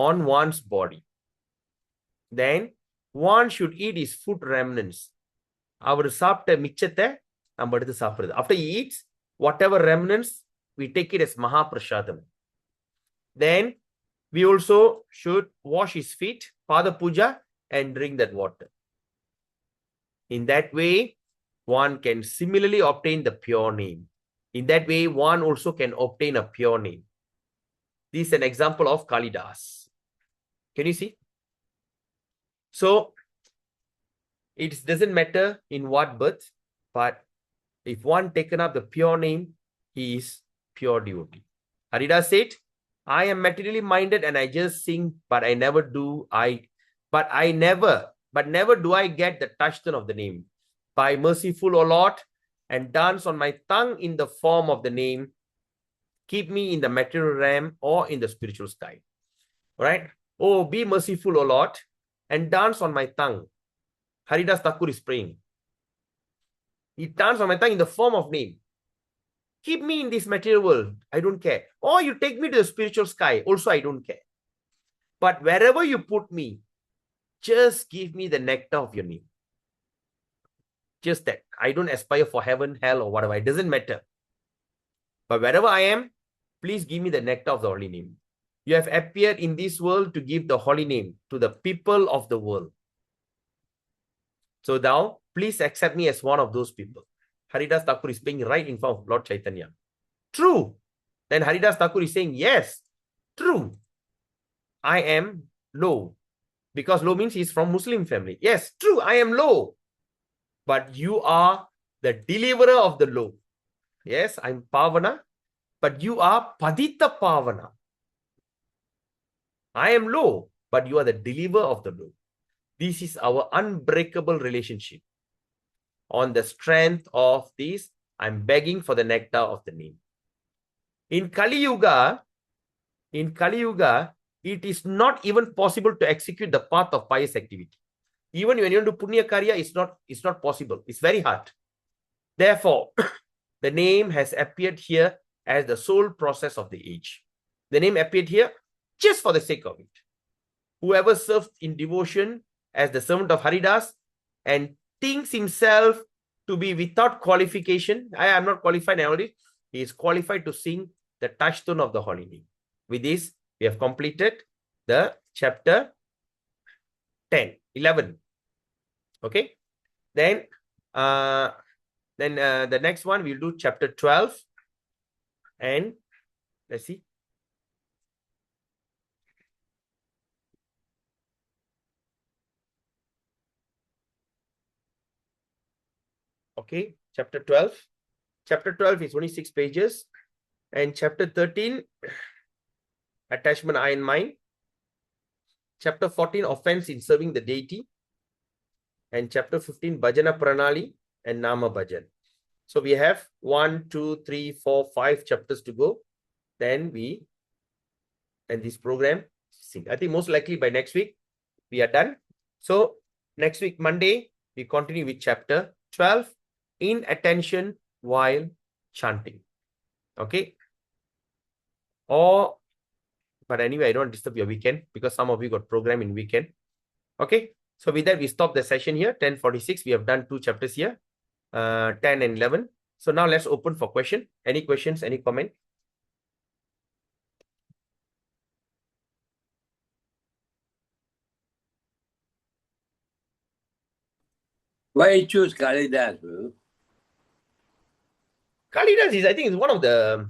Speaker 1: on one's body. Then one should eat his food remnants. அவர் சாப்பிட்ட மிச்சத்தை நம்ம எடுத்து சாப்பிடுறது. After he eats, whatever remnants, we take it as Mahaprasadam. Then we also should wash his feet, Pada Puja, and drink that water. In that way, one can similarly obtain the pure name. In that way, one also can obtain a pure name. This is an example of Kalidas. Can you see? So, it doesn't matter in what birth, but if one taken up the pure name, he is pure devotee. Haridas said, I am materially minded and I just sing, but never do I get the touchstone of the name. By merciful, O Lord, and dance on my tongue in the form of the name, keep me in the material realm or in the spiritual sky. Right? Oh, be merciful, O Lord, and dance on my tongue. Haridas Thakur is praying. He danced on my tongue in the form of name. Keep me in this material world. I don't care. Or you take me to the spiritual sky. Also, I don't care. But wherever you put me, just give me the nectar of your name. Just that. I don't aspire for heaven, hell, or whatever. It doesn't matter. But wherever I am, please give me the nectar of the holy name. You have appeared in this world to give the holy name to the people of the world. So now, please accept me as one of those people. Haridas Thakur is praying right in front of Lord Chaitanya. True. Then Haridas Thakur is saying, yes, true. I am low. Because low means he's from Muslim family. Yes, true, I am low. But you are the deliverer of the low. Yes, I'm Pavana. But you are Padita Pavana. I am low, but you are the deliverer of the low. This is our unbreakable relationship. On the strength of this, I'm begging for the nectar of the name. In Kali Yuga, it is not even possible to execute the path of pious activity. Even when you do Punya Karya, it's not possible. It's very hard. Therefore, the name has appeared here as the sole process of the age. The name appeared here just for the sake of it. Whoever serves in devotion as the servant of Haridas and thinks himself to be without qualification, I am not qualified already, he is qualified to sing the touchstone of the holy name. With this, we have completed the chapter 11. Okay. Then the next one we'll do chapter 12. And let's see. Okay, chapter 12. Chapter 12 is only 6 pages. And chapter 13, attachment eye and mind. Chapter 14, offense in serving the deity. And chapter 15, Bhajana Pranali and Nama Bhajan. So we have 1, 2, 3, 4, 5 chapters to go. Then we end this program. I think most likely by next week, we are done. So next week, Monday, we continue with chapter 12, in attention while chanting. Okay. But anyway, I don't disturb your weekend because some of you got program in weekend. Okay. So with that, we stop the session here. 10:46. We have done 2 chapters here. 10 and 11. So now let's open for question. Any questions? Any comment?
Speaker 3: Why choose Kalidas, bro?
Speaker 1: Kalidas is, I think, is one of the.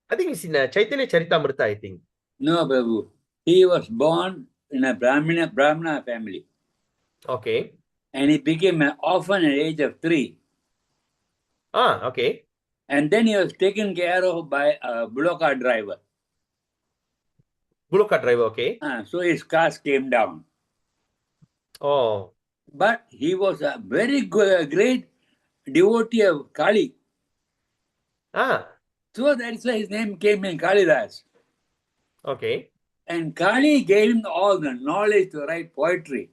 Speaker 1: I think it's in Chaitanya Charitamrita, I think.
Speaker 3: No, Prabhu. He was born in a Brahmana family.
Speaker 1: Okay.
Speaker 3: And he became an orphan at the age of 3.
Speaker 1: Okay.
Speaker 3: And then he was taken care of by a Buloka driver.
Speaker 1: Buloka driver, okay.
Speaker 3: So his caste came down.
Speaker 1: Oh.
Speaker 3: But he was a very good, great devotee of Kali. So that's why his name came in Kalidas.
Speaker 1: Okay.
Speaker 3: And Kali gave him all the knowledge to write poetry.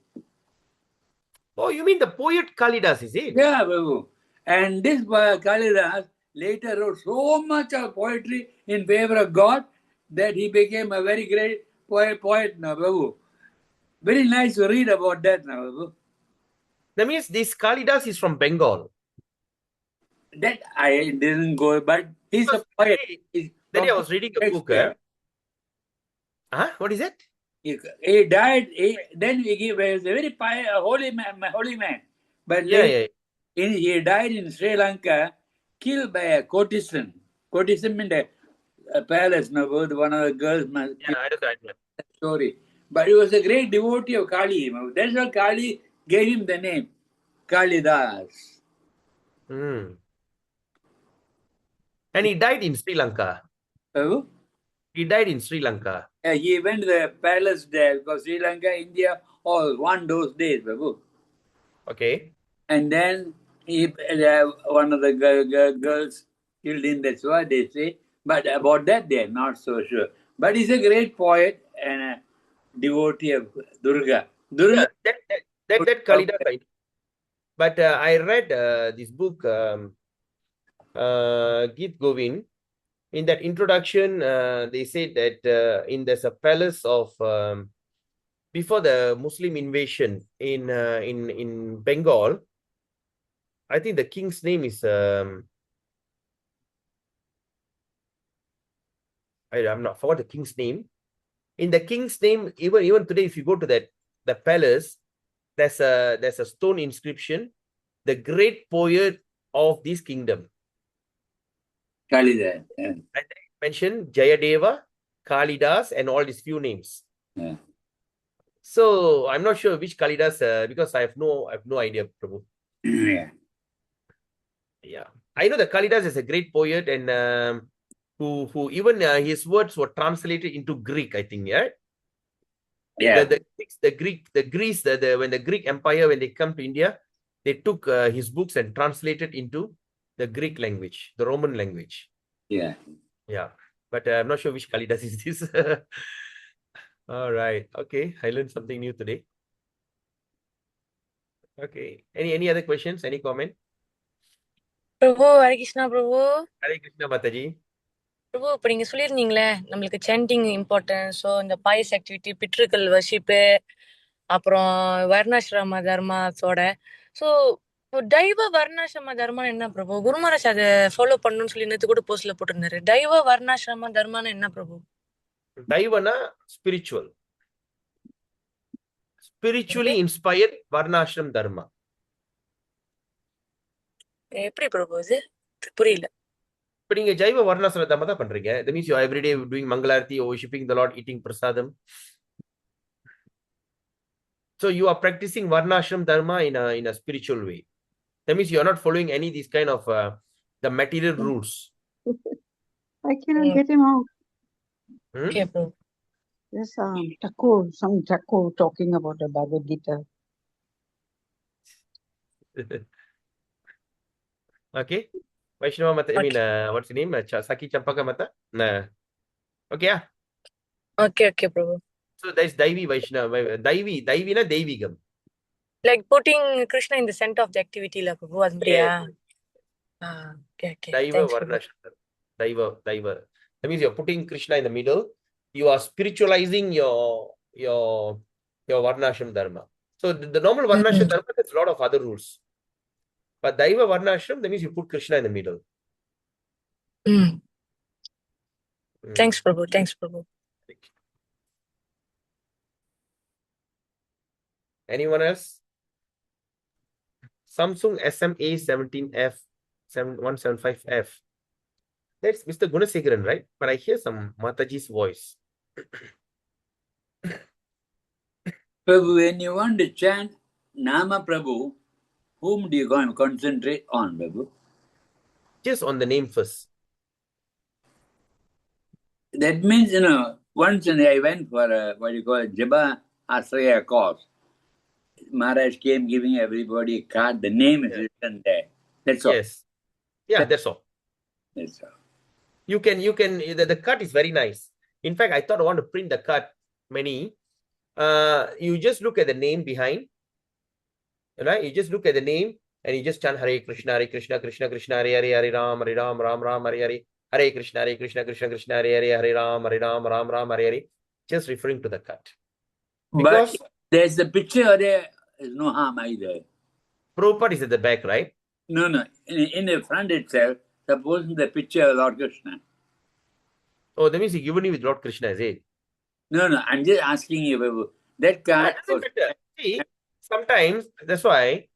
Speaker 1: Oh, you mean the poet Kalidas, is it?
Speaker 3: Yeah, Prabhu. And this Kalidas later wrote so much of poetry in favor of God that he became a very great poet now, Prabhu. Very nice to read about that now, Prabhu.
Speaker 1: That means this Kalidas is from Bengal.
Speaker 3: That I didn't go, but he's a poet.
Speaker 1: Then I was reading a book. What is it?
Speaker 3: He died. Then he was a very holy man. But he died in Sri Lanka, killed by a courtesan. Courtesan means a palace. No, one of the girls.
Speaker 1: I don't know.
Speaker 3: Story. But he was a great devotee of Kali. That's why Kali gave him the name Kalidas.
Speaker 1: And he died in Sri Lanka.
Speaker 3: Oh?
Speaker 1: He died in Sri Lanka.
Speaker 3: He went to the palace there because Sri Lanka, India, all one those days, Prabhu.
Speaker 1: Okay.
Speaker 3: And then one of the girls killed him, that's what they say. But about that, they are not so sure. But he's a great poet and a devotee of Durga.
Speaker 1: That Kalidas. But I read this book, Git Govind. In that introduction, they say that there's a palace of before the Muslim invasion in Bengal. I think the king's name is I'm not forgot the king's name. In the king's name, even today, if you go to the palace, there's a stone inscription, the great poet of this kingdom.
Speaker 3: Kalidas. Yeah.
Speaker 1: And I mentioned Jayadeva, Kalidas, and all these few names.
Speaker 3: Yeah.
Speaker 1: So I'm not sure which Kalidas because I have no idea, Prabhu.
Speaker 3: Yeah.
Speaker 1: Yeah, I know that Kalidas is a great poet and who even his words were translated into Greek, I think. Yeah.
Speaker 3: Yeah.
Speaker 1: The Greece, when the Greek Empire, when they come to India, they took his books and translated into the Greek language, the Roman language.
Speaker 3: Yeah.
Speaker 1: Yeah. But I'm not sure which Kalidas is this. All right. Okay. I learned something new today. Okay. Any other questions? Any comment?
Speaker 4: Prabhu Hare Krishna Prabhu.
Speaker 1: Hare Krishna Mataji.
Speaker 4: பிரபு இப்ப நீங்க சொல்லியிருந்தீங்களே நம்மளுக்கு sanding importance, so இந்த boys activity, பிட்ருக்கள் வர்ஷிப்பு, அப்புறம் வர்ணாசிரம தர்மத்தோட, so டைவ வர்ணாசிரம தர்மம் என்ன பிரபு? குரு மகாராஜ் அதை ஃபாலோ பண்ணணும்னு சொல்லி நேற்று கூட போஸ்ட்ல போட்டிருந்தாரு. டைவ வர்ணாசிரம தர்மம்னு என்ன பிரபு?
Speaker 1: Daivana spiritual. Spiritually inspired Varnashram Dharma.
Speaker 4: எப்படி பிரபு இது? புரியல.
Speaker 1: இப்ப நீங்க ஜைவ வர்ணாசிரம தர்மம் தான் பண்றீங்க. That means you are every day doing Mangalarti or worshiping the Lord, eating prasadam. So you are practicing Varnashram Dharma in a spiritual way. That means you are not following any these kind of the material rules.
Speaker 5: I cannot get him out.
Speaker 4: Okay, Prabhu.
Speaker 5: There's some Thakur talking about the Bhagavad Gita.
Speaker 1: Okay. Vaishnava Mata, I mean,
Speaker 4: Okay.
Speaker 1: what's your name? Saki Champaka Mata? Nah. Okay, yeah.
Speaker 4: Okay, Prabhu.
Speaker 1: So there's Daivi Vaishnava. Daivi na Deivigam.
Speaker 4: Like putting Krishna in the center of the activity la பிரபு, அது மாதிரியா? Okay.
Speaker 1: Daiva
Speaker 4: Thanks, Prabhu.
Speaker 1: Varnashram. Daiva. That means you're putting Krishna in the middle. You are spiritualizing your Varnashram Dharma. So the normal Varnashram Dharma, there's a lot of other rules. But Daiva Varnashram, that means you put Krishna in the middle.
Speaker 4: Thanks, Prabhu. Thanks, Prabhu.
Speaker 1: Anyone else? Samsung SMA 17F 175F. That's Mr. Gunasekharan, right? But I hear some Mataji's voice.
Speaker 3: Prabhu, when you want to chant Nama Prabhu, whom do you go and concentrate on, Prabhu?
Speaker 1: Just on the name first.
Speaker 3: That means, once I went for a Jaba Asraya course. Maharaj came giving everybody a card. The name is written there. That's all.
Speaker 1: Yes. Yeah, that's all.
Speaker 3: That's all.
Speaker 1: You can, the cut is very nice. In fact, I thought I want to print the cut many. You just look at the name behind. Right? You just look at the name and you just chant Hare Krishna, Krishna Krishna, Hare Hare, Hare Ram, Hare Hare. Hare Krishna, Krishna Krishna, Hare Hare, Hare Ram, Hare Hare. Just referring to the cut. Because
Speaker 3: but there's the picture there, there's no harm either.
Speaker 1: Prabhupada is at the back, right?
Speaker 3: No. In the front itself, supposing the picture of Lord Krishna.
Speaker 1: Oh, that means he given you with Lord Krishna, is it?
Speaker 3: No, I'm just asking you, Prabhu. That card.
Speaker 1: See, sometimes, that's why,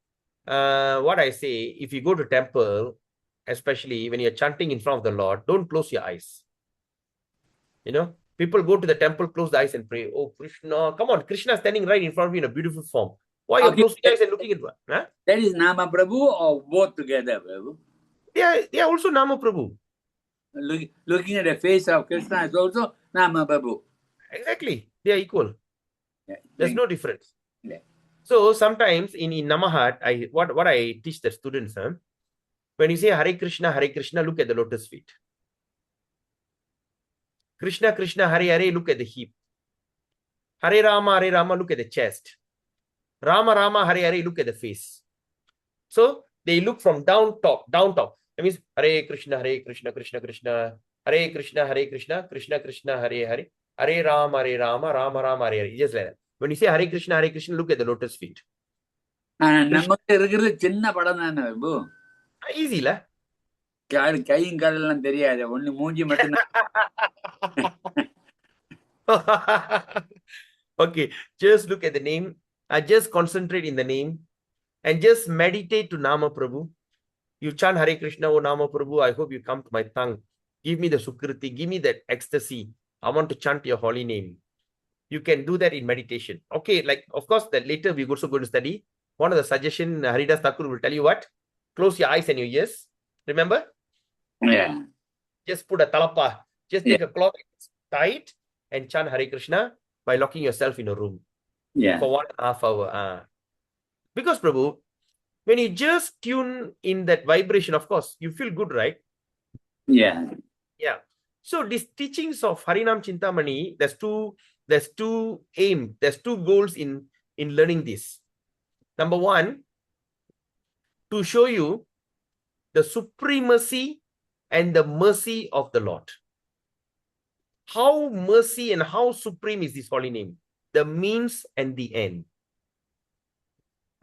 Speaker 1: what I say, if you go to temple, especially when you're chanting in front of the Lord, don't close your eyes. People go to the temple, close the eyes and pray. Oh, Krishna, come on, Krishna standing right in front of you in a beautiful form. Why are you closing your eyes and looking at what? Huh?
Speaker 3: That is Nama Prabhu or both together, Prabhu?
Speaker 1: They are also Nama Prabhu.
Speaker 3: Looking at the face of Krishna is also Nama Prabhu.
Speaker 1: Exactly. They are equal.
Speaker 3: Yeah,
Speaker 1: there's no difference.
Speaker 3: Yeah.
Speaker 1: So sometimes in Namahat, what I teach the students, when you say Hare Krishna, look at the lotus feet. Krishna Krishna, Hare Hare, look at the hip. Hare Rama, look at the chest. Rama Rama, Hare Hare, look at the face. So they look from down top. That means Hare Krishna, Krishna Krishna, Hare Krishna, Krishna Krishna, Hare Hare, Hare Rama, Rama Rama, Hare Hare. Just like that. When you say Hare Krishna, look at the lotus feet.
Speaker 3: நமக்கு இருக்கிறது சின்ன படம் தானே Babu.
Speaker 1: Easy la.
Speaker 3: கையும் காலெல்லாம் தெரியாது, ஒண்ணு மூஞ்சி மட்டும்.
Speaker 1: Okay, just look at the name. Just concentrate in the name and just meditate to Nama Prabhu. You chant Hare Krishna, oh Nama Prabhu, I hope you come to my tongue. Give me the sukriti, give me that ecstasy. I want to chant your holy name. You can do that in meditation. Okay, like, of course, that later we're also going to study. One of the suggestions, Haridas Thakur will tell you what? Close your eyes and your ears. Remember?
Speaker 3: Yeah.
Speaker 1: Just put a talapa. Just take a cloth tight and chant Hare Krishna by locking yourself in a room.
Speaker 3: Yeah.
Speaker 1: For 1.5 hours. Because, Prabhu, when you just tune in that vibration, of course, you feel good, right?
Speaker 3: Yeah.
Speaker 1: Yeah. So these teachings of Harinam Chintamani, there's two aim, there's two goals in learning this. Number one, to show you the supremacy and the mercy of the Lord. How mercy and how supreme is this holy name? The means and the end.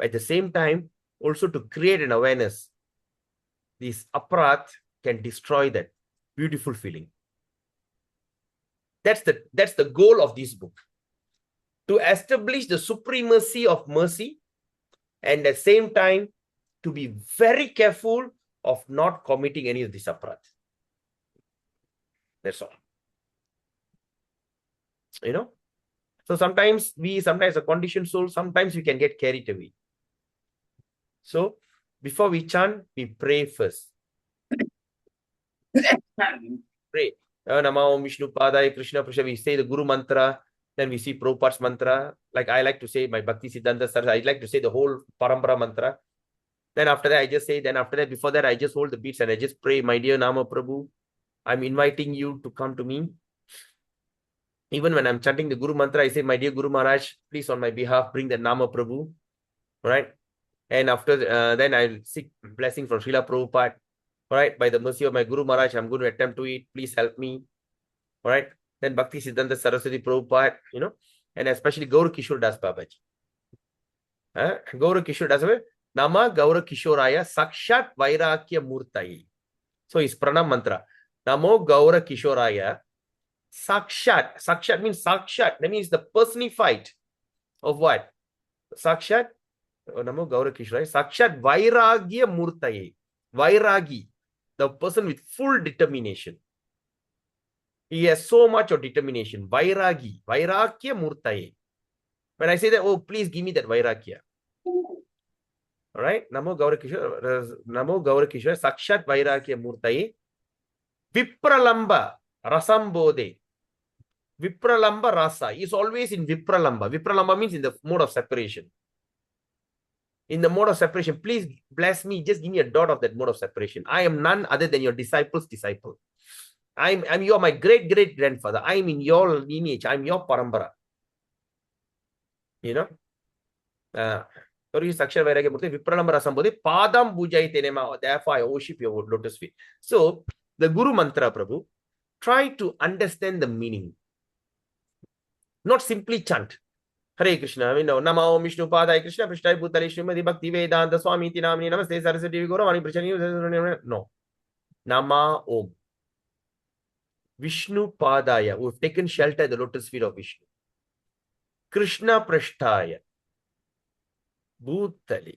Speaker 1: At the same time, also to create an awareness. This aparat can destroy that beautiful feeling. That's the goal of this book. To establish the supremacy of mercy and at the same time to be very careful of not committing any of this aparat. That's all. You know? So sometimes a conditioned soul, sometimes we can get carried away. So before we chant, we pray first. Pray. Namo Vishnu Padaya Krishna Prasha. We say the Guru mantra, then we see Prabhupada's mantra. Like I like to say my Bhakti Siddhanta Saraswati, I like to say the whole Parampara mantra. Then after that, I just say, before that, I just hold the beats and I just pray, my dear Nama Prabhu, I'm inviting you to come to me. Even when I'm chanting the Guru mantra, I say, my dear Guru Maharaj, please on my behalf, bring the Nama Prabhu. All right. And after then I'll seek blessing from Srila Prabhupada. All right. By the mercy of my Guru Maharaj, I'm going to attempt to it. Please help me. All right. Then Bhakti Siddhanta Saraswati Prabhupada, you know, and especially Gaura Kishore Das Babaji. Gaura Kishore Das Babaji. Nama Gaura Kishoraya Sakshat Vairagya Murtai. So his pranam mantra. Namo Gaura Kishoraya Sakshat. Sakshat means Sakshat. That means the personified of what? Sakshat. Namo Gaura Kishoraya Sakshat Vairagya Murtai. Vairagi. The person with full determination. He has so much of determination. Vairagi. Vairagya Murtai. When I say that, oh, please give me that Vairagya. All right. Namo Gaura Kishore Sakshat Vairagya Murtaye Vipralamba Rasambode. Vipralamba Rasa is always in Vipralamba. Vipralamba means in the mode of separation. In the mode of separation, please bless me. Just give me a dot of that mode of separation. I am none other than your disciple's disciple. You're my great grandfather. I'm in your lineage. I'm your parambara. You know? Therefore, I worship your lotus feet. So, the Guru Mantra, Prabhu, try to understand the meaning. Not simply chant. Hare Krishna, Namo Vishnu Padaya Krishna Prishtai Bhutale Srimati Bhakti Vedanta Swami Iti Namani Namaste Saraswati Gauravani Prachani. No. Nama Om. Vishnu Padaya. We've taken shelter at the lotus feet of Vishnu. Krishna Prashtaya. Bhutali.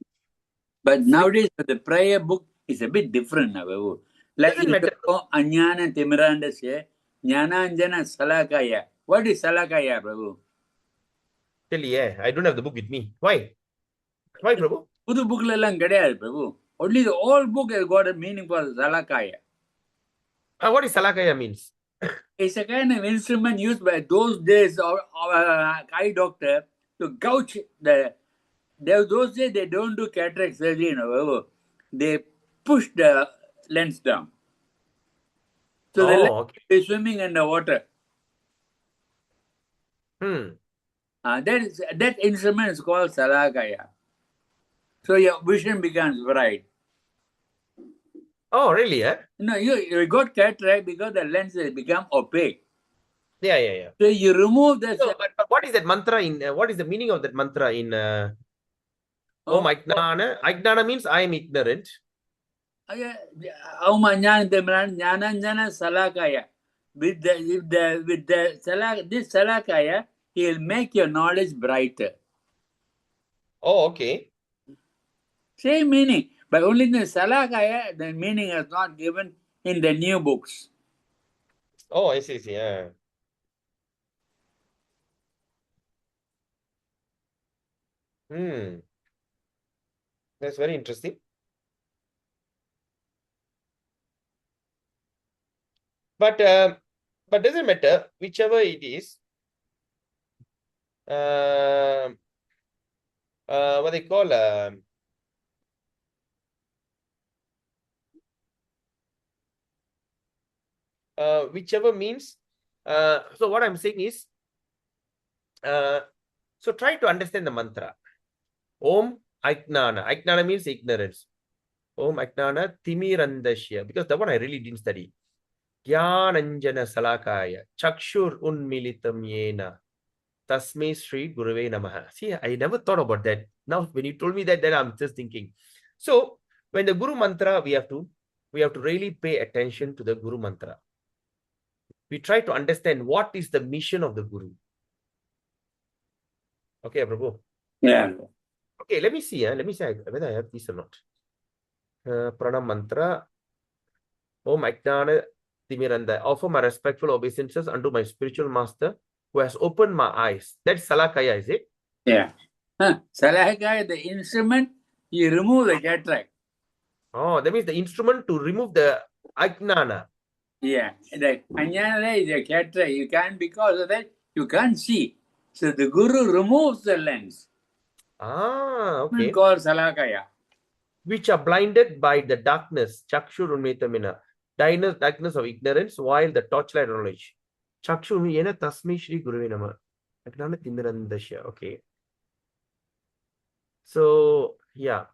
Speaker 3: But nowadays, the prayer book is a bit different now. Like in Anyana Timiranda say, Jnananjana Salakaya. What is Salakaya, Prabhu?
Speaker 1: Tell you, I don't have the book with me. Why? Why, Prabhu?
Speaker 3: Pudu book lelang kadaya, Prabhu. Only the old book has got a meaning for Salakaya.
Speaker 1: What is Salakaya means?
Speaker 3: It's a kind of instrument used by those days of eye doctor to gouge the. Those days they don't do cataract surgery, you know. They push the lens down. So the lens is swimming underwater. That instrument is called Salakaya. So your vision becomes bright.
Speaker 1: Oh, really?
Speaker 3: No, you got cataract because the lens has become opaque.
Speaker 1: Yeah.
Speaker 3: So you remove the.
Speaker 1: So, but what is that mantra in? What is the meaning of that mantra in? Om Ajnana. Ajnana means I am ignorant.
Speaker 3: Om Jnananjana Salakaya. With this Salakaya, he'll make your knowledge brighter.
Speaker 1: Oh, okay.
Speaker 3: Same meaning, but only in the Salakaya, the meaning is not given in the new books.
Speaker 1: Oh, I see. Yeah. That's very interesting. But doesn't matter, whichever it is. What they call whichever means. So what I'm saying is, so try to understand the mantra. Om Ajnana. Ajnana means ignorance. Om Ajnana Timirandashya. Because that one I really didn't study. Jnananjana Salakaya. Chakshur Unmilitam Yena. Tasmai Sri Guruve Namaha. See, I never thought about that. Now, when you told me that, then I'm just thinking. So, when the Guru Mantra, we have to really pay attention to the Guru Mantra. We try to understand what is the mission of the Guru. Okay, Prabhu.
Speaker 3: Yeah.
Speaker 1: Okay, let me see. Let me see whether I have this or not. Pranam Mantra. Om Ajnana Timiranda. Offer my respectful obeisances unto my spiritual master who has opened my eyes. That's Salakaya, is it?
Speaker 3: Yeah. Salakaya, the instrument, you remove the cataract.
Speaker 1: Oh, that means the instrument to remove the Ajnana.
Speaker 3: Yeah. The Ajnana is a cataract. You can't, because of that, you can't see. So the Guru removes the lens.
Speaker 1: Okay.
Speaker 3: Called Salakaya.
Speaker 1: Which are blinded by the darkness, Chakshur Unmetamina, darkness of ignorance, while the torchlight of knowledge. Chakshur Yena Tasmi Shri Guruve Nama. Okay. So, yeah.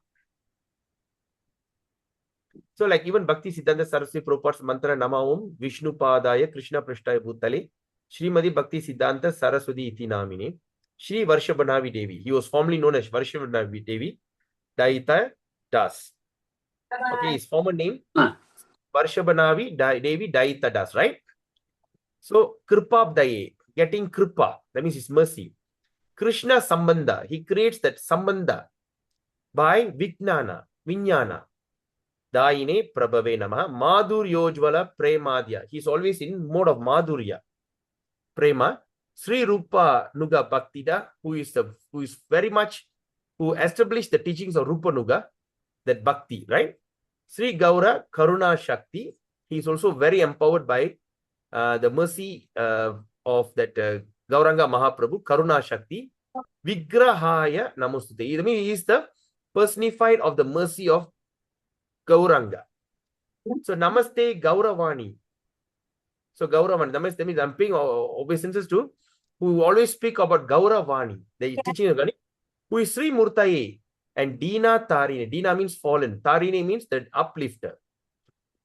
Speaker 1: So, like even Bhakti Siddhanta Saraswati Prabhupada's mantra Nama Om Vishnu Padaya Krishna Prashtaya Bhutale Srimadi Bhakti Siddhanta Saraswati Iti Namine Shri Varshabhanavi Devi. He was formerly known as Varshabhanavi Devi Daita Das. Okay, his former name Varshabhanavi Devi Daita Das, right? So Kripa Daye, getting Kripa, that means his mercy. Krishna Sambandha, he creates that Sambandha by Vijnana, Vinyana. Daine Prabhave Nama, Madhuryojvala Premadya. He's always in mode of Madhurya. Prema. Sri Rupa Nuga Bhaktida, who is very much, who established the teachings of Rupa Nuga, that Bhakti, right? Sri Gaura Karuna Shakti, he is also very empowered by the mercy of that Gauranga Mahaprabhu, Karuna Shakti. Vigrahaya Namostute. I mean, he is the personified of the mercy of Gauranga. So Namaste Gauravani. So Gauravani, Namaste means I'm paying obeisances to who always speak about Gauravani, the teaching of Gani, who is Sri Murtaye and Dina Tarine. Dina means fallen. Tarine means the uplifter.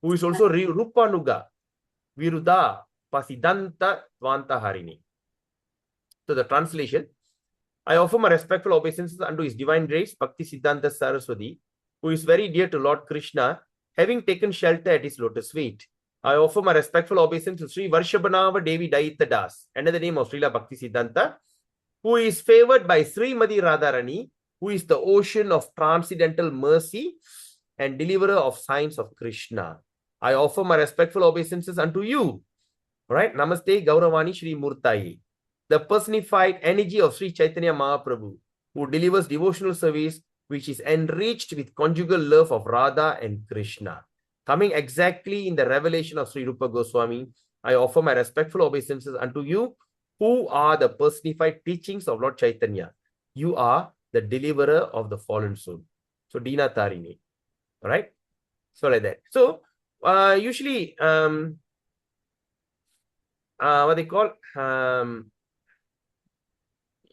Speaker 1: Who is also Rupanuga, Viruddha, Pasidanta Tvanta Harini. So the translation, I offer my respectful obeisances unto His Divine Grace, Bhakti Siddhanta Saraswati, who is very dear to Lord Krishna, having taken shelter at his lotus feet. I offer my respectful obeisance to Sri Varshabhanava Devi Daita Das, another name of Srila Bhakti Siddhanta, who is favored by Srimati Radharani, who is the ocean of transcendental mercy and deliverer of signs of Krishna. I offer my respectful obeisances unto you. Right? Namaste Gauravani Shri Murtaye, the personified energy of Sri Chaitanya Mahaprabhu, who delivers devotional service which is enriched with conjugal love of Radha and Krishna. Coming exactly in the revelation of Sri Rupa Goswami, I offer my respectful obeisances unto you, who are the personified teachings of Lord Chaitanya. You are the deliverer of the fallen soul. So, Dina Tarini. All right? So, like that. So, usually, what they call,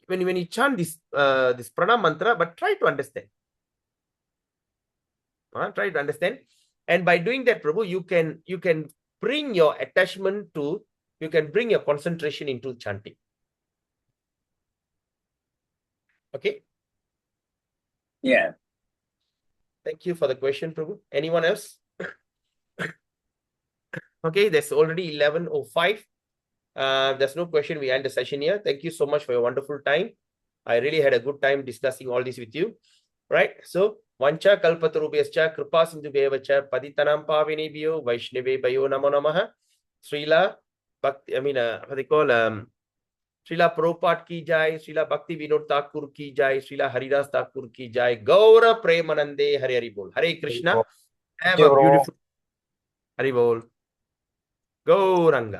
Speaker 1: when you chant this pranam mantra, but try to understand. Try to understand. And by doing that, Prabhu, you can bring your attachment to, you can bring your concentration into chanting. Okay?
Speaker 3: Yeah.
Speaker 1: Thank you for the question, Prabhu. Anyone else? Okay, there's already 11:05. There's no question. We end the session here. Thank you so much for your wonderful time. I really had a good time discussing all this with you. Right? So, Vancha kalpatarubhyascha kripa sindhubhyevacha patitanam pavinebhyo vaishnavebhyo namo namaha. Srila Bhakti, what they call, Srila Prabhupada ki jai, Srila Bhakti Vinod Thakur ki jai, Srila Haridas Thakur ki jai, Gaura Premanande Hari Hari Bol. Hare Krishna. Have a beautiful Hari Bol. Gauranga.